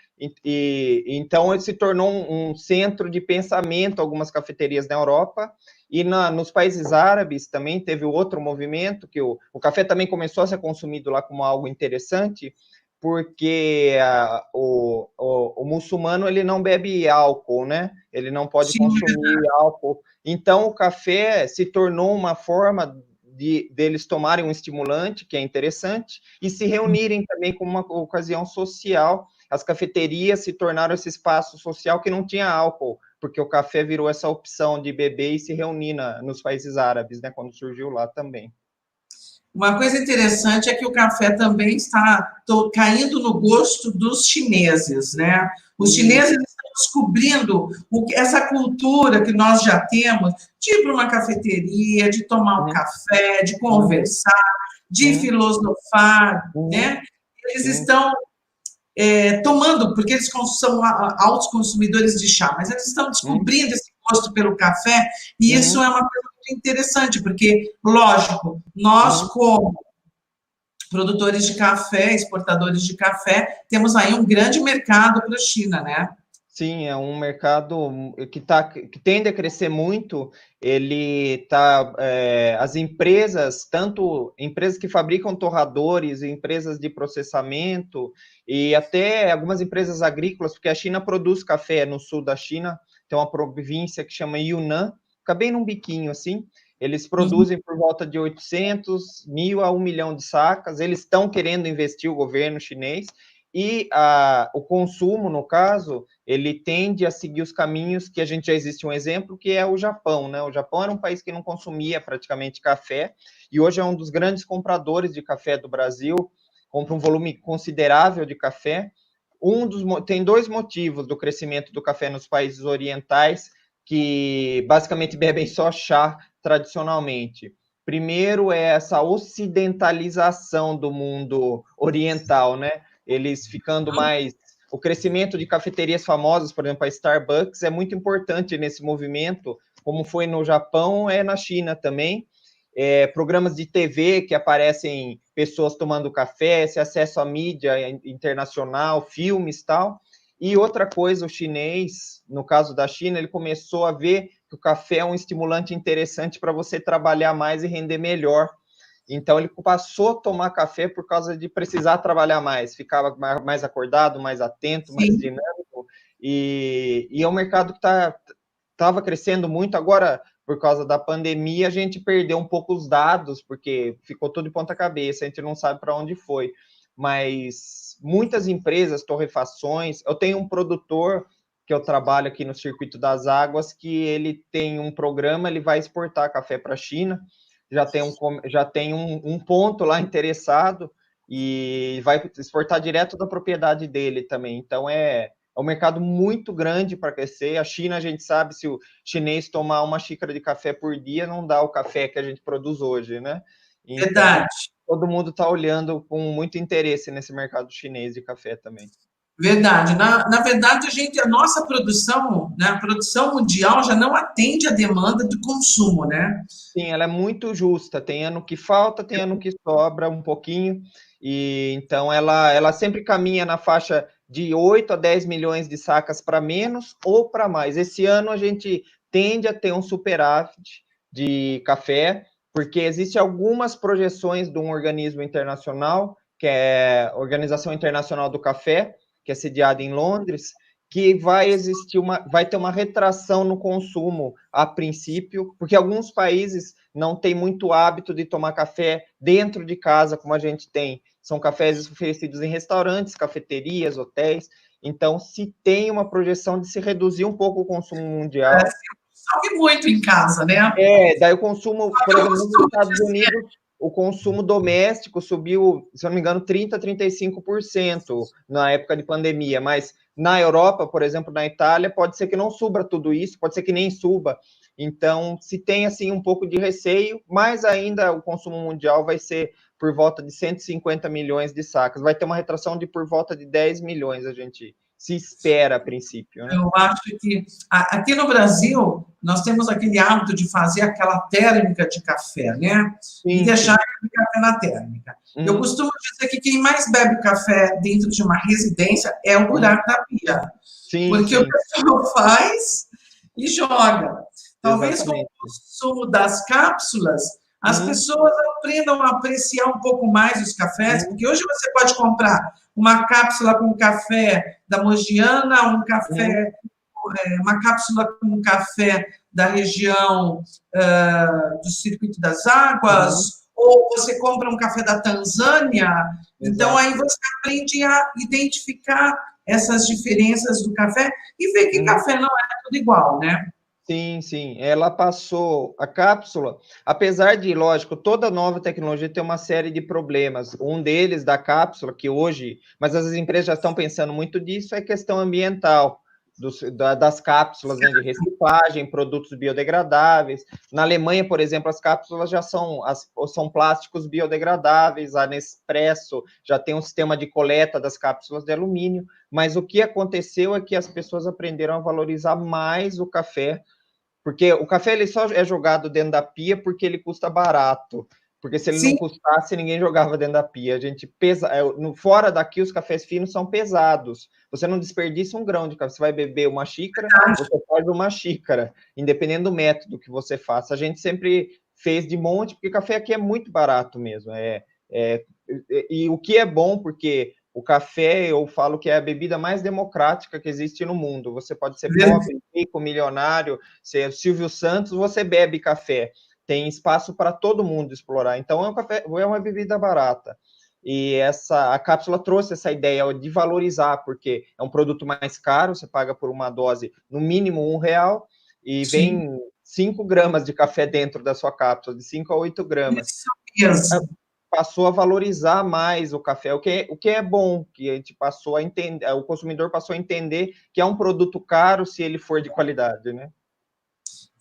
então ele se tornou um centro de pensamento, algumas cafeterias na Europa, e nos países árabes também teve outro movimento, que o café também começou a ser consumido lá como algo interessante, porque o muçulmano ele não bebe álcool, né? Ele não pode Sim, consumir álcool. Então, o café se tornou uma forma deles tomarem um estimulante, que é interessante, e se reunirem também como uma ocasião social. As cafeterias se tornaram esse espaço social que não tinha álcool, porque o café virou essa opção de beber e se reunir nos países árabes, né, quando surgiu lá também. uma coisa interessante é que o café também está caindo no gosto dos chineses, né? Os chineses estão descobrindo essa cultura que nós já temos de ir para uma cafeteria, de tomar um Uhum, café, de uhum, conversar, de uhum, filosofar, uhum, né? Eles sim, estão tomando, porque eles são altos consumidores de chá, mas eles estão uhum, descobrindo esse gosto pelo café, e isso uhum, é uma coisa muito interessante, porque, lógico, nós, uhum. como produtores de café, exportadores de café, temos aí um grande mercado para a China, né? Sim, é um mercado que tende a crescer muito. As empresas, tanto empresas que fabricam torradores, empresas de processamento e até algumas empresas agrícolas, porque a China produz café no sul da China, tem uma província que chama Yunnan, fica bem num biquinho assim. Eles Uhum. produzem por volta de 800 mil a 1 milhão de sacas. Eles estão querendo investir, o governo chinês, e o consumo, no caso, ele tende a seguir os caminhos que a gente já existe um exemplo, que é o Japão, né? O Japão era um país que não consumia praticamente café, e hoje é um dos grandes compradores de café do Brasil, compra um volume considerável de café. Tem dois motivos do crescimento do café nos países orientais, que basicamente bebem só chá tradicionalmente. Primeiro é essa ocidentalização do mundo oriental, né? Eles ficando mais. O crescimento de cafeterias famosas, por exemplo, a Starbucks, é muito importante nesse movimento, como foi no Japão, é na China também. Programas de TV que aparecem pessoas tomando café, esse acesso à mídia internacional, filmes e tal. E outra coisa, o chinês, no caso da China, ele começou a ver que o café é um estimulante interessante para você trabalhar mais e render melhor. Então, ele passou a tomar café por causa de precisar trabalhar mais, ficava mais acordado, mais atento, mais Sim, dinâmico. E é um mercado que estava crescendo muito. Agora, por causa da pandemia, a gente perdeu um pouco os dados, porque ficou tudo de ponta cabeça, a gente não sabe para onde foi. Mas muitas empresas, torrefações, eu tenho um produtor que eu trabalho aqui no Circuito das Águas, que ele tem um programa, ele vai exportar café para a China, já tem um ponto lá interessado e vai exportar direto da propriedade dele também. Então, é um mercado muito grande para crescer. A China, a gente sabe, se o chinês tomar uma xícara de café por dia, não dá o café que a gente produz hoje, né? Então, verdade. todo mundo está olhando com muito interesse nesse mercado chinês de café também. Verdade. Na verdade, a nossa produção, né, a produção mundial já não atende à demanda de consumo, né? Sim, ela é muito justa. Tem ano que falta, tem ano que sobra um pouquinho. E então ela sempre caminha na faixa de 8 a 10 milhões de sacas para menos ou para mais. Esse ano a gente tende a ter um superávit de café, porque existem algumas projeções de um organismo internacional, que é a Organização Internacional do Café, que é sediada em Londres, que vai ter uma retração no consumo a princípio, porque alguns países não têm muito hábito de tomar café dentro de casa, como a gente tem. São cafés oferecidos em restaurantes, cafeterias, hotéis. Então, se tem uma projeção de se reduzir um pouco o consumo mundial. Consome muito em casa, né? Daí o consumo, por Eu exemplo, nos costumo Estados dizer, Unidos, o consumo doméstico subiu, se eu não me engano, 30% a 35% na época de pandemia, mas na Europa, por exemplo, na Itália, pode ser que não suba tudo isso, pode ser que nem suba. Então, se tem assim um pouco de receio, mas ainda o consumo mundial vai ser por volta de 150 milhões de sacas. Vai ter uma retração de por volta de 10 milhões, a gente se espera a princípio, né? eu acho que aqui no Brasil nós temos aquele hábito de fazer aquela térmica de café, né? E Sim, deixar sim. aquele café na térmica. Eu Uhum. costumo dizer que quem mais bebe café dentro de uma residência é o Uhum. buraco da pia, Sim, porque o sim. pessoal faz e joga. Talvez com o Exatamente. consumo das cápsulas, as Uhum, pessoas aprendam a apreciar um pouco mais os cafés, uhum, porque hoje você pode comprar uma cápsula com café da Mogiana, uhum, uma cápsula com café da região do Circuito das uhum, Águas, ou você compra um café da Tanzânia. Então, exato. aí você aprende a identificar essas diferenças do café e ver que Uhum. café não é tudo igual, né? Sim, sim. Ela passou a cápsula, apesar de, lógico, toda nova tecnologia tem uma série de problemas. Um deles da cápsula, que hoje, mas as empresas já estão pensando muito nisso, é questão ambiental, das cápsulas, né, de reciclagem, produtos biodegradáveis. Na Alemanha, por exemplo, as cápsulas já são plásticos biodegradáveis, a Nespresso já tem um sistema de coleta das cápsulas de alumínio, mas o que aconteceu é que as pessoas aprenderam a valorizar mais o café, porque o café ele só é jogado dentro da pia porque ele custa barato. Porque se ele não Sim, custasse, ninguém jogava dentro da pia. A gente fora daqui os cafés finos são pesados. Você não desperdiça um grão de café. Você vai beber uma xícara, você faz uma xícara, independendo do método que você faça. A gente sempre fez de monte, porque café aqui é muito barato mesmo. E o que é bom, porque o café, eu falo que é a bebida mais democrática que existe no mundo. Você pode ser pobre, rico, milionário, ser Silvio Santos, você bebe café. Tem espaço para todo mundo explorar. Então, é uma bebida barata. E a cápsula trouxe essa ideia de valorizar, porque é um produto mais caro, você paga por uma dose, no mínimo R$ 1, e sim, vem 5 gramas de café dentro da sua cápsula, de 5 a 8 gramas. isso mesmo. Passou a valorizar mais o café, o que é bom, que a gente passou a entender, o consumidor passou a entender que é um produto caro se ele for de qualidade, né?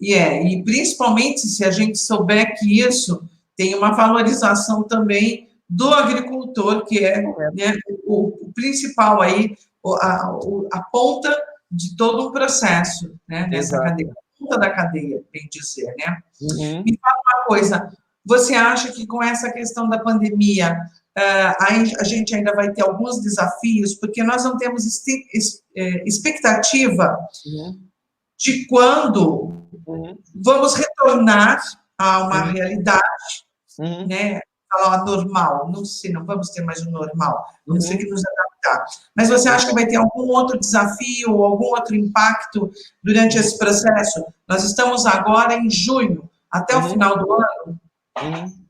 E principalmente se a gente souber que isso tem uma valorização também do agricultor, que é, né, o principal aí, a ponta de todo o processo, né, nessa cadeia, Exato. a ponta da cadeia, bem dizer, né? Uhum. Me fala uma coisa, você acha que com essa questão da pandemia, a gente ainda vai ter alguns desafios, porque nós não temos expectativa Uhum. de quando Uhum. vamos retornar a uma Uhum. realidade, Uhum. né? Falar normal, não sei, não vamos ter mais um normal, vamos ter que Uhum. nos adaptar. Mas você acha que vai ter algum outro desafio, algum outro impacto durante esse processo? Nós estamos agora em junho, até o Uhum. final do ano. Uhum.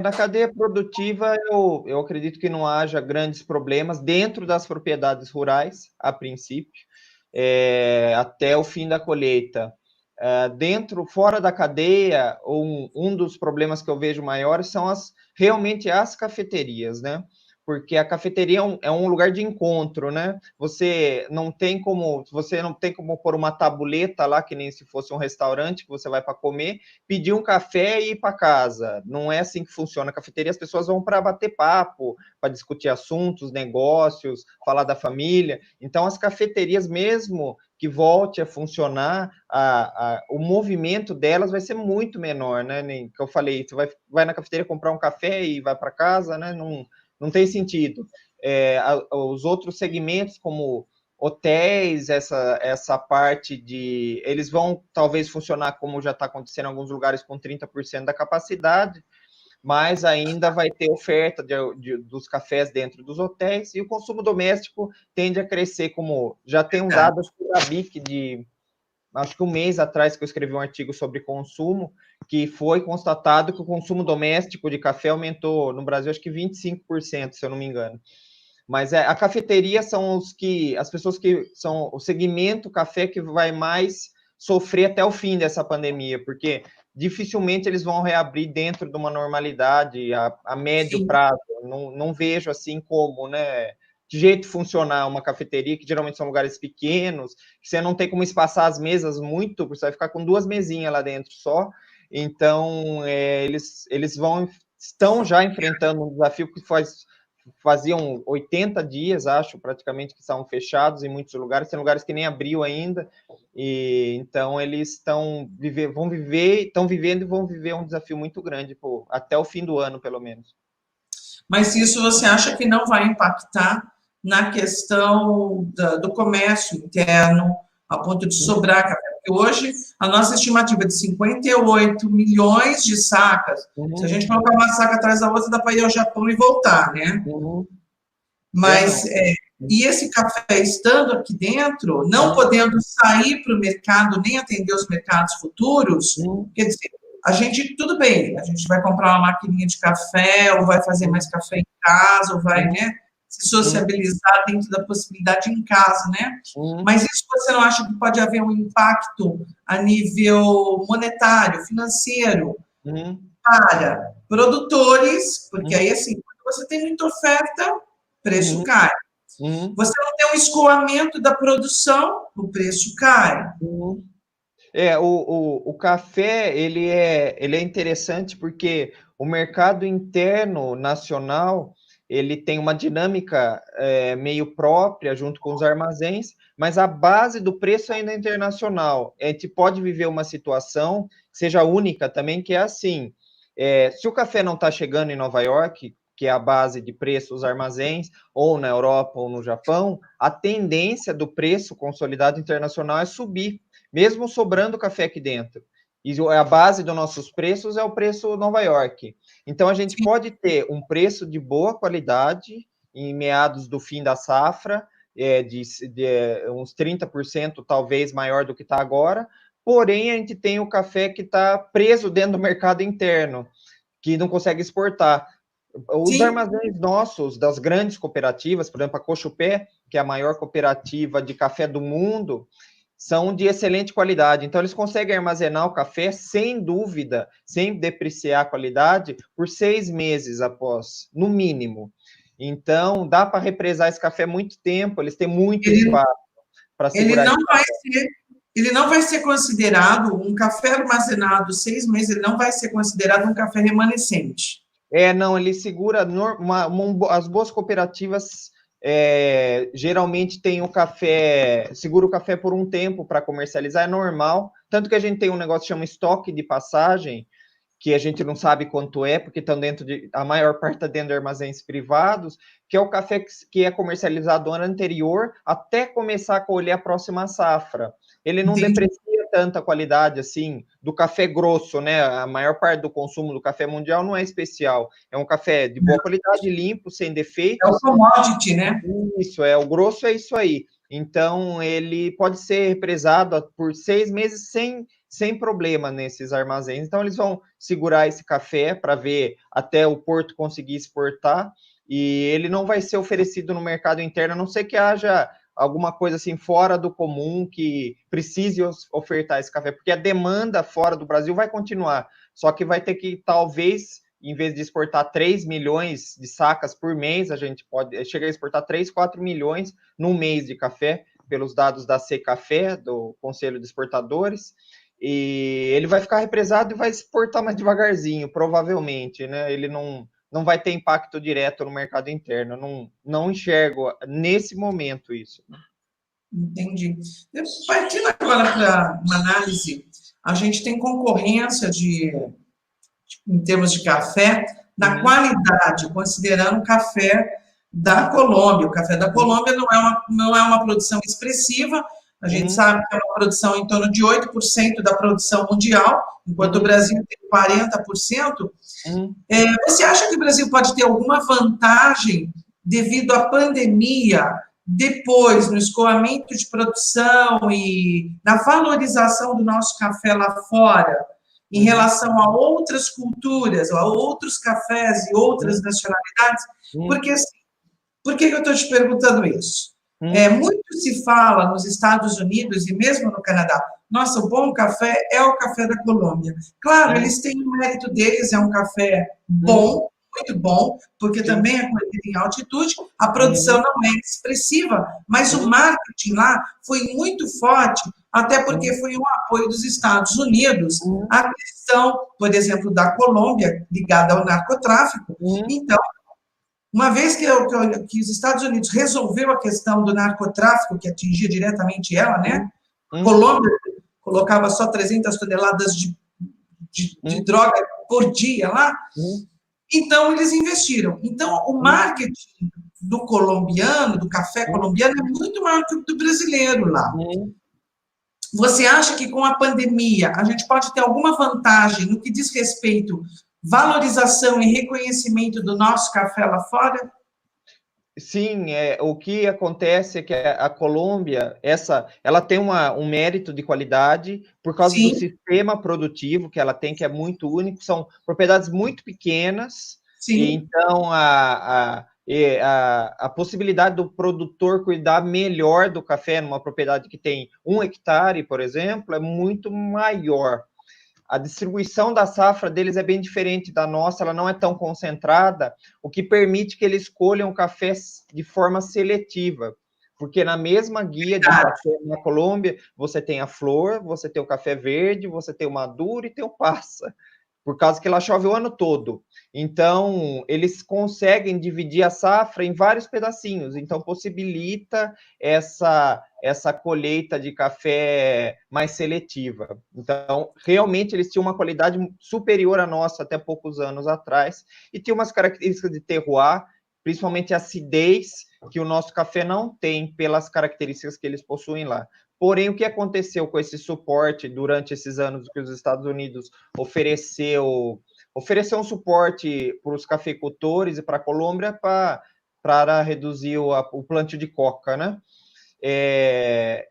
Na cadeia produtiva, eu acredito que não haja grandes problemas dentro das propriedades rurais, a princípio, até o fim da colheita. Fora da cadeia, um dos problemas que eu vejo maiores são realmente as cafeterias, né? porque a cafeteria é um lugar de encontro, né? Você não tem como pôr uma tabuleta lá, que nem se fosse um restaurante que você vai para comer, pedir um café e ir para casa. Não é assim que funciona. A cafeteria, as pessoas vão para bater papo, para discutir assuntos, negócios, falar da família. Então, as cafeterias, mesmo que volte a funcionar, o movimento delas vai ser muito menor, né? Nem que eu falei, você vai na cafeteria comprar um café e vai para casa, né? Não tem sentido. Os outros segmentos, como hotéis, essa parte de... Eles vão, talvez, funcionar como já está acontecendo em alguns lugares, com 30% da capacidade, mas ainda vai ter oferta dos cafés dentro dos hotéis, e o consumo doméstico tende a crescer, como já tem um dado da BIC de... Acho que um mês atrás que eu escrevi um artigo sobre consumo, que foi constatado que o consumo doméstico de café aumentou no Brasil, acho que 25%, se eu não me engano. Mas a cafeteria são as pessoas que são o segmento café que vai mais sofrer até o fim dessa pandemia, porque dificilmente eles vão reabrir dentro de uma normalidade a médio Sim. prazo. Não vejo assim como, né? De jeito funcionar uma cafeteria, que geralmente são lugares pequenos, que você não tem como espaçar as mesas muito, você vai ficar com 2 mesinhas lá dentro só. Então, eles estão já enfrentando um desafio que faziam 80 dias, acho, praticamente, que estavam fechados em muitos lugares, tem lugares que nem abriu ainda, e então eles estão vivendo e vão viver um desafio muito grande, até o fim do ano, pelo menos. Mas isso você acha que não vai impactar na questão do comércio interno, a ponto de sobrar café? Porque hoje a nossa estimativa é de 58 milhões de sacas. Se a gente colocar uma saca atrás da outra, dá para ir ao Japão e voltar, né? Mas, e esse café estando aqui dentro, não podendo sair para o mercado, nem atender os mercados futuros, quer dizer, a gente, tudo bem, a gente vai comprar uma maquininha de café, ou vai fazer mais café em casa, ou vai, né, se sociabilizar dentro da possibilidade em casa, né? Mas isso você não acha que pode haver um impacto a nível monetário, financeiro, para produtores, porque aí, assim, quando você tem muita oferta, preço cai. Você não tem um escoamento da produção, o preço cai. O café, ele é interessante porque o mercado interno nacional, ele tem uma dinâmica meio própria junto com os armazéns, mas a base do preço ainda é internacional. A gente pode viver uma situação que seja única também, que é assim, se o café não está chegando em Nova York, que é a base de preço dos armazéns, ou na Europa ou no Japão, a tendência do preço consolidado internacional é subir, mesmo sobrando café aqui dentro. E a base dos nossos preços é o preço Nova York. Então, a gente pode ter um preço de boa qualidade em meados do fim da safra, de uns 30% talvez maior do que está agora, porém, a gente tem o café que está preso dentro do mercado interno, que não consegue exportar. Os armazéns nossos, das grandes cooperativas, por exemplo, a Cochupé, que é a maior cooperativa de café do mundo, são de excelente qualidade. Então, eles conseguem armazenar o café sem dúvida, sem depreciar a qualidade, por 6 meses após, no mínimo. Então, dá para represar esse café muito tempo, eles têm muito espaço para segurar. Ele não vai ser considerado um café armazenado 6 meses, ele não vai ser considerado um café remanescente. Não, ele segura as boas cooperativas geralmente tem o café, segura o café por um tempo para comercializar, é normal. Tanto que a gente tem um negócio que chama estoque de passagem, que a gente não sabe quanto é, porque estão a maior parte está dentro de armazéns privados, que é o café que é comercializado no ano anterior, até começar a colher a próxima safra. Ele não deprecia tanta qualidade assim do café grosso, né? A maior parte do consumo do café mundial não é especial. É um café de boa qualidade, limpo, sem defeitos. É o commodity, né? Isso, o grosso é isso aí. Então, ele pode ser represado por 6 meses sem problema nesses armazéns. Então, eles vão segurar esse café para ver até o porto conseguir exportar, e ele não vai ser oferecido no mercado interno, a não ser que haja alguma coisa assim fora do comum que precise ofertar esse café, porque a demanda fora do Brasil vai continuar, só que vai ter que talvez em vez de exportar 3 milhões de sacas por mês, a gente pode chegar a exportar 3, 4 milhões no mês de café, pelos dados da Secafé, do Conselho de Exportadores, e ele vai ficar represado e vai exportar mais devagarzinho, provavelmente, né? Ele não vai ter impacto direto no mercado interno, não enxergo nesse momento isso. Entendi. Partindo agora para uma análise, a gente tem concorrência em termos de café, na qualidade, considerando o café da Colômbia. O café da Colômbia não é uma produção expressiva, a gente sabe que é uma produção em torno de 8% da produção mundial, enquanto o Brasil tem 40%. Você acha que o Brasil pode ter alguma vantagem devido à pandemia, depois no escoamento de produção e na valorização do nosso café lá fora, em relação a outras culturas, a outros cafés e outras nacionalidades? Porque, assim, por que eu estou te perguntando isso? Muito se fala nos Estados Unidos e mesmo no Canadá, nossa, o bom café é o café da Colômbia. Claro, eles têm o mérito deles, é um café bom, muito bom, porque também é colhido em altitude, a produção não é expressiva, mas o marketing lá foi muito forte, até porque foi um apoio dos Estados Unidos à questão, por exemplo, da Colômbia, ligada ao narcotráfico. Então, uma vez que os Estados Unidos resolveu a questão do narcotráfico, que atingia diretamente ela, né? A Colômbia colocava só 300 toneladas de droga por dia lá. Então, eles investiram. Então, o marketing do colombiano, do café colombiano, é muito maior que o do brasileiro lá. Você acha que com a pandemia a gente pode ter alguma vantagem no que diz respeito valorização e reconhecimento do nosso café lá fora? Sim, o que acontece é que a Colômbia, ela tem um mérito de qualidade por causa do sistema produtivo que ela tem, que é muito único, são propriedades muito pequenas, e então a possibilidade do produtor cuidar melhor do café numa propriedade que tem 1 hectare, por exemplo, é muito maior. A distribuição da safra deles é bem diferente da nossa, ela não é tão concentrada, o que permite que eles escolham o café de forma seletiva, porque na mesma guia de café na Colômbia, você tem a flor, você tem o café verde, você tem o maduro e tem o passa, por causa que lá chove o ano todo. Então, eles conseguem dividir a safra em vários pedacinhos, então possibilita essa colheita de café mais seletiva. Então, realmente, eles tinham uma qualidade superior à nossa até poucos anos atrás, e tinha umas características de terroir, principalmente a acidez, que o nosso café não tem pelas características que eles possuem lá. Porém, o que aconteceu com esse suporte durante esses anos que os Estados Unidos ofereceu um suporte para os cafeicultores e para a Colômbia para reduzir o plantio de coca, né?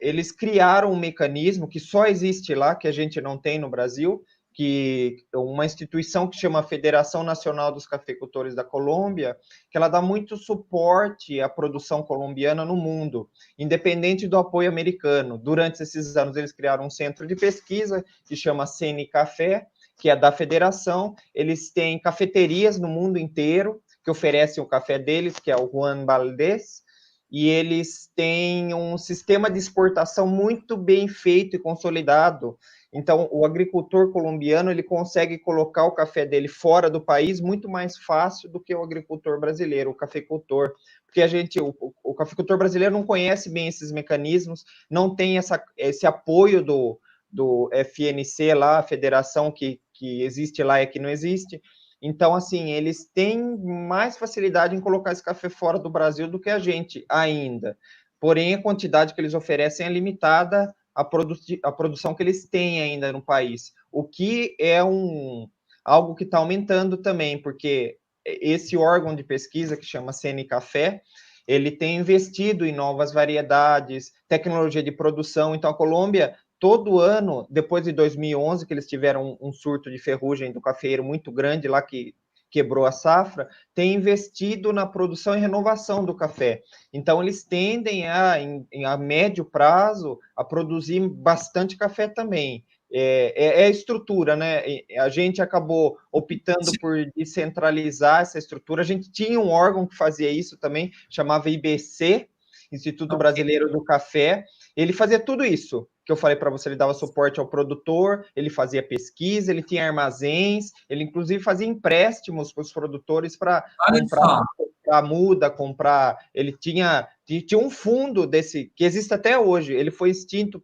Eles criaram um mecanismo que só existe lá, que a gente não tem no Brasil, que uma instituição que chama Federação Nacional dos Cafeicultores da Colômbia, que ela dá muito suporte à produção colombiana no mundo, independente do apoio americano. Durante esses anos, eles criaram um centro de pesquisa que chama CNCafé, que é da federação. Eles têm cafeterias no mundo inteiro que oferecem o café deles, que é o Juan Valdez, e eles têm um sistema de exportação muito bem feito e consolidado. Então, o agricultor colombiano, ele consegue colocar o café dele fora do país muito mais fácil do que o agricultor brasileiro, o cafeicultor, porque o cafeicultor brasileiro não conhece bem esses mecanismos, não tem esse apoio do FNC lá, a federação que existe lá e que não existe. Então, assim, eles têm mais facilidade em colocar esse café fora do Brasil do que a gente ainda. Porém, a quantidade que eles oferecem é limitada à produção que eles têm ainda no país, o que é algo que está aumentando também, porque esse órgão de pesquisa que chama CNCafé, ele tem investido em novas variedades, tecnologia de produção. Então, a Colômbia, todo ano, depois de 2011, que eles tiveram um surto de ferrugem do cafeeiro muito grande lá, que quebrou a safra, tem investido na produção e renovação do café. Então, eles tendem a médio prazo, a produzir bastante café também. a estrutura, né? A gente acabou optando por descentralizar essa estrutura. A gente tinha um órgão que fazia isso também, chamava IBC, Instituto Brasileiro do Café. Ele fazia tudo isso que eu falei para você, ele dava suporte ao produtor, ele fazia pesquisa, ele tinha armazéns, ele inclusive fazia empréstimos para os produtores para comprar muda, comprar. Ele tinha um fundo desse que existe até hoje. Ele foi extinto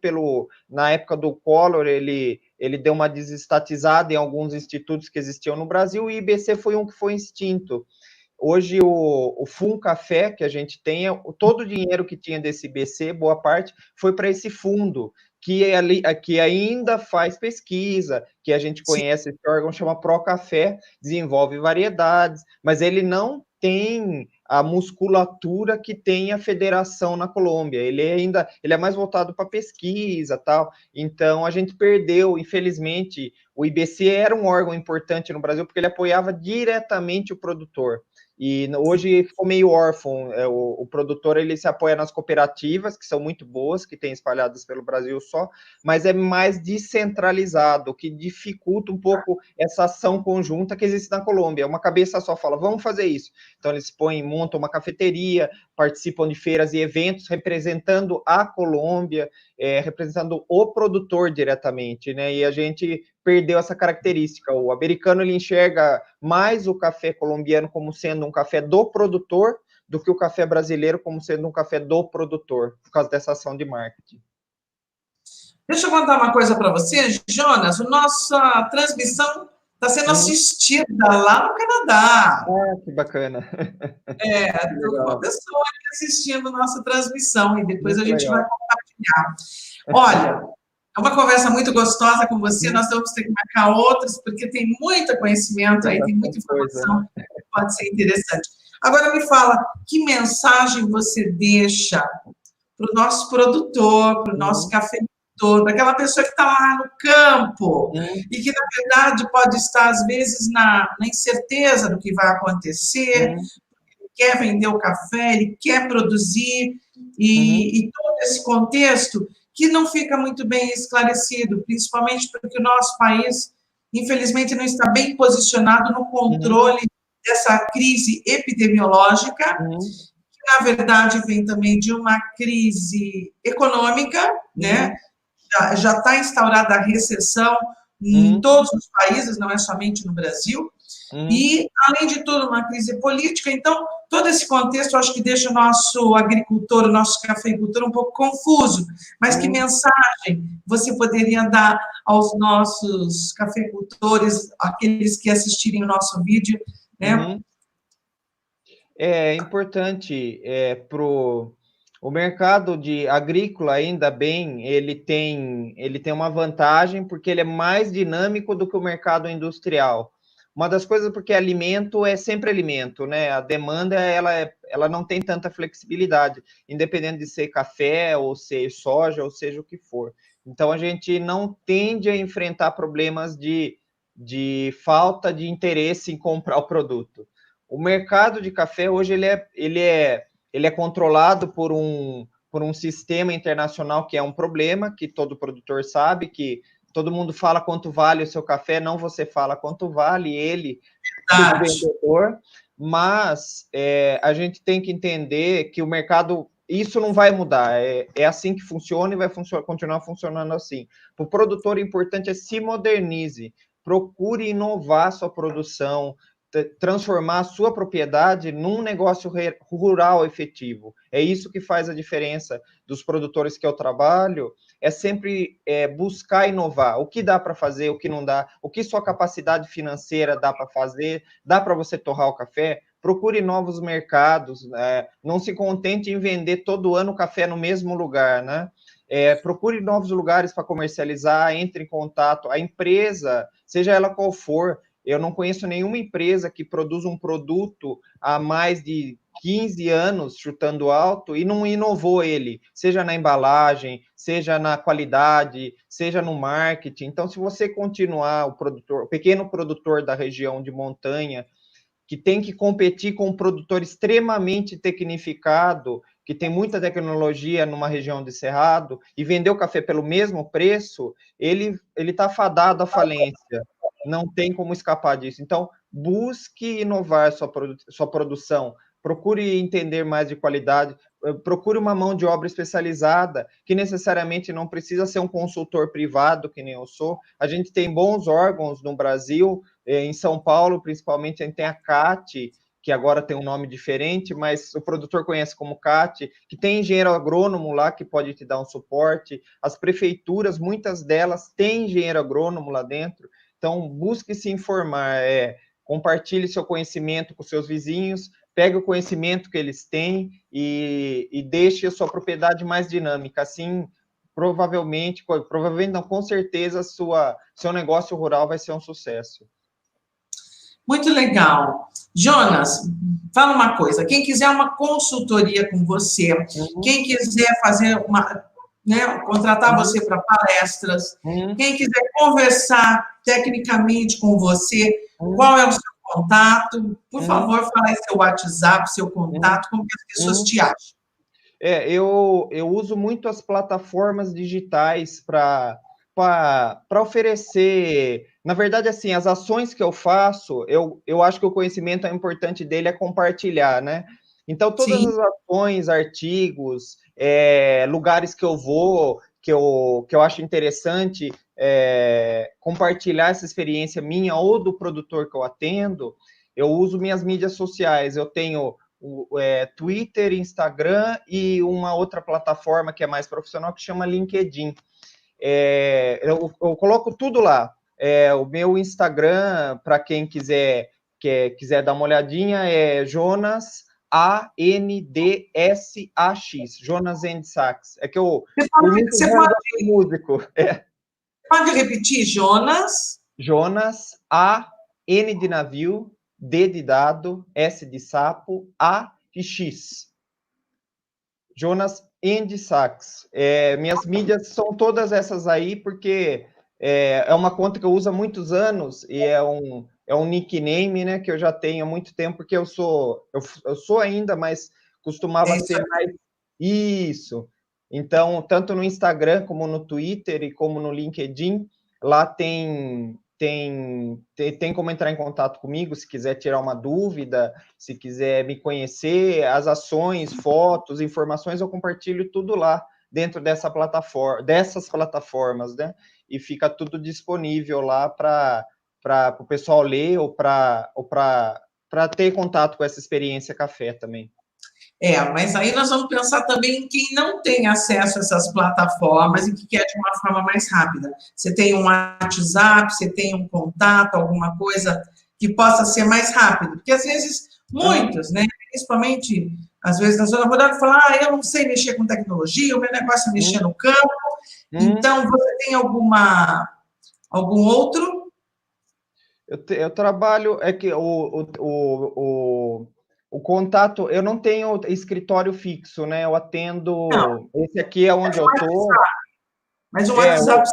na época do Collor, ele deu uma desestatizada em alguns institutos que existiam no Brasil, e o IBC foi um que foi extinto. Hoje, o FunCafé, que a gente tem, todo o dinheiro que tinha desse IBC, boa parte, foi para esse fundo, que ainda faz pesquisa, que a gente conhece, esse órgão chama Procafé, desenvolve variedades, mas ele não tem a musculatura que tem a federação na Colômbia. Ele é mais voltado para pesquisa, tal. Então a gente perdeu, infelizmente. O IBC era um órgão importante no Brasil porque ele apoiava diretamente o produtor. E hoje ficou meio órfão. O produtor ele se apoia nas cooperativas, que são muito boas, que tem espalhadas pelo Brasil só, mas é mais descentralizado, o que dificulta um pouco essa ação conjunta que existe na Colômbia. Uma cabeça só fala, vamos fazer isso. Então eles montam uma cafeteria, participam de feiras e eventos representando a Colômbia, representando o produtor diretamente, né? E a gente perdeu essa característica. O americano ele enxerga mais o café colombiano como sendo um café do produtor do que o café brasileiro como sendo um café do produtor, por causa dessa ação de marketing. Deixa eu contar uma coisa para você, Jonas. A nossa transmissão está sendo assistida lá no Canadá. Que bacana. Uma pessoa assistindo nossa transmissão e depois muito a gente vai compartilhar. Olha, é uma conversa muito gostosa com você, nós vamos ter que marcar outras, porque tem muito conhecimento aí, tem muita informação que pode ser interessante. Agora me fala, que mensagem você deixa para o nosso produtor, para o nosso cafeicultor, para aquela pessoa que está lá no campo e que, na verdade, pode estar, às vezes, na incerteza do que vai acontecer, ele quer vender o café, ele quer produzir, e todo esse contexto que não fica muito bem esclarecido, principalmente porque o nosso país, infelizmente, não está bem posicionado no controle dessa crise epidemiológica, que, na verdade, vem também de uma crise econômica, né? Já está instaurada a recessão em todos os países, não é somente no Brasil, e, além de tudo, uma crise política. Então, todo esse contexto, eu acho que deixa o nosso agricultor, o nosso cafeicultor um pouco confuso. Mas que mensagem você poderia dar aos nossos cafeicultores, aqueles que assistirem o nosso vídeo, né? É importante o mercado agrícola, ainda bem, ele tem uma vantagem porque ele é mais dinâmico do que o mercado industrial. Uma das coisas porque alimento é sempre alimento, né? A demanda ela não tem tanta flexibilidade, independente de ser café ou ser soja ou seja o que for. Então a gente não tende a enfrentar problemas de falta de interesse em comprar o produto. O mercado de café hoje ele é controlado por um sistema internacional que é um problema, que todo produtor sabe, que todo mundo fala quanto vale o seu café, não você fala quanto vale ele, o vendedor, mas a gente tem que entender que o mercado, isso não vai mudar, é assim que funciona e vai continuar funcionando assim. Para o produtor, o importante é se modernize, procure inovar sua produção, transformar a sua propriedade num negócio rural efetivo. É isso que faz a diferença dos produtores que eu trabalho, é sempre buscar inovar. O que dá para fazer, o que não dá, o que sua capacidade financeira dá para fazer, dá para você torrar o café? Procure novos mercados, não se contente em vender todo ano café no mesmo lugar, né? Procure novos lugares para comercializar, entre em contato. A empresa, seja ela qual for, eu não conheço nenhuma empresa que produz um produto há mais de 15 anos chutando alto e não inovou ele, seja na embalagem, seja na qualidade, seja no marketing. Então, se você continuar o pequeno produtor da região de montanha, que tem que competir com um produtor extremamente tecnificado, que tem muita tecnologia numa região de Cerrado, e vender o café pelo mesmo preço, ele está fadado à falência. Não tem como escapar disso. Então, busque inovar sua produção, procure entender mais de qualidade, procure uma mão de obra especializada, que necessariamente não precisa ser um consultor privado, que nem eu sou. A gente tem bons órgãos no Brasil, em São Paulo, principalmente, a gente tem a CAT, que agora tem um nome diferente, mas o produtor conhece como CAT, que tem engenheiro agrônomo lá que pode te dar um suporte. As prefeituras, muitas delas, têm engenheiro agrônomo lá dentro. Então, busque se informar, compartilhe seu conhecimento com seus vizinhos, pegue o conhecimento que eles têm e deixe a sua propriedade mais dinâmica. Assim, provavelmente não, com certeza, seu negócio rural vai ser um sucesso. Muito legal. Jonas, fala uma coisa, quem quiser uma consultoria com você, quem quiser fazer contratar você para palestras, quem quiser conversar tecnicamente com você, qual é o seu contato? Por favor, fala aí seu WhatsApp, seu contato, como que as pessoas te acham. Eu uso muito as plataformas digitais para oferecer. Na verdade, assim, as ações que eu faço, eu acho que o conhecimento importante dele é compartilhar, né? Então, todas as ações, artigos, lugares que eu vou, que eu acho interessante compartilhar essa experiência minha ou do produtor que eu atendo, eu uso minhas mídias sociais. Eu tenho Twitter, Instagram e uma outra plataforma que é mais profissional que chama LinkedIn. Eu coloco tudo lá. O meu Instagram, para quem quiser dar uma olhadinha, é Jonas ANDSAX, Jonas and Sax. É que eu Você pode músico. Pode repetir, Jonas? Jonas, A-N de navio, D de dado, S de sapo, A e X. Jonas and Sax. Minhas mídias são todas essas aí, porque é uma conta que eu uso há muitos anos e é um nickname, né, que eu já tenho há muito tempo, porque eu sou ainda, mas costumava ser mais isso. Então, tanto no Instagram, como no Twitter e como no LinkedIn, lá tem como entrar em contato comigo, se quiser tirar uma dúvida, se quiser me conhecer, as ações, fotos, informações, eu compartilho tudo lá dentro dessas plataformas, né? E fica tudo disponível lá para o pessoal ler ou para ter contato com essa experiência café também. Mas aí nós vamos pensar também em quem não tem acesso a essas plataformas e que quer de uma forma mais rápida. Você tem um WhatsApp, você tem um contato, alguma coisa que possa ser mais rápido. Porque, às vezes, muitos, né, principalmente, às vezes, na zona rural, falam, eu não sei mexer com tecnologia, o meu negócio é mexer no campo. Então, você tem algum outro? Eu trabalho, que o contato, eu não tenho escritório fixo, né? Eu atendo. Não. Esse aqui é onde eu estou. Mas o WhatsApp.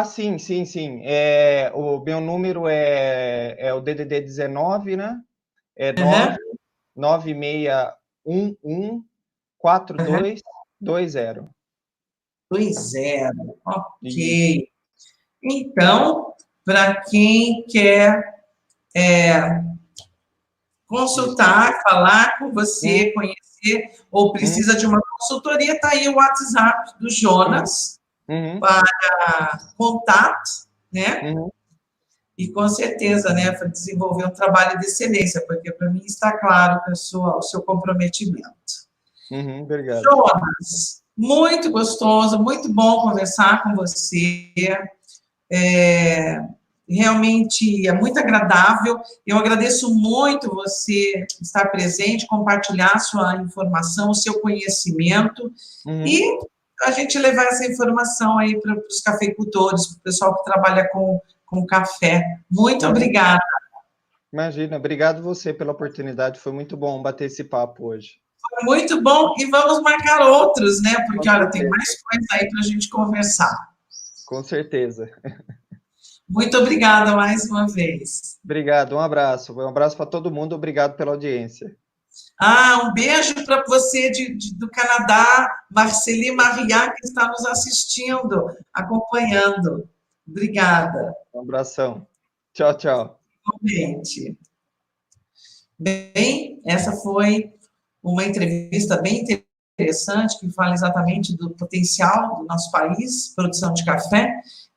Sim. O meu número é o DDD 19, né? É 99611 4220. 20, ok. Então, para quem quer consultar, falar com você, conhecer, ou precisa de uma consultoria, está aí o WhatsApp do Jonas para contato, né? E com certeza, né, para desenvolver um trabalho de excelência, porque para mim está claro que o seu comprometimento. Obrigado. Jonas, muito gostoso, muito bom conversar com você. Realmente é muito agradável. Eu agradeço muito você estar presente, compartilhar sua informação, o seu conhecimento e a gente levar essa informação aí para os cafeicultores, para o pessoal que trabalha com café. Muito obrigada. Imagina, obrigado você pela oportunidade, foi muito bom bater esse papo hoje. Foi muito bom e vamos marcar outros, né? Porque, olha, tem mais coisa aí para a gente conversar. Com certeza. Muito obrigada mais uma vez. Obrigado, um abraço. Um abraço para todo mundo, obrigado pela audiência. Um beijo para você do Canadá, Marceli Maria, que está nos assistindo, acompanhando. Obrigada. Um abração. Tchau, tchau. Realmente. Bem, essa foi uma entrevista bem interessante, que fala exatamente do potencial do nosso país, produção de café,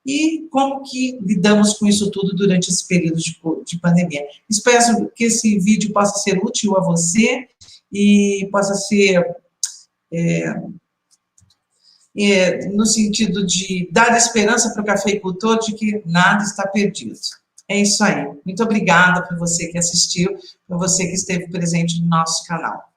e como que lidamos com isso tudo durante esse período de pandemia. Espero que esse vídeo possa ser útil a você e possa ser no sentido de dar esperança para o cafeicultor de que nada está perdido. É isso aí. Muito obrigada por você que assistiu, por você que esteve presente no nosso canal.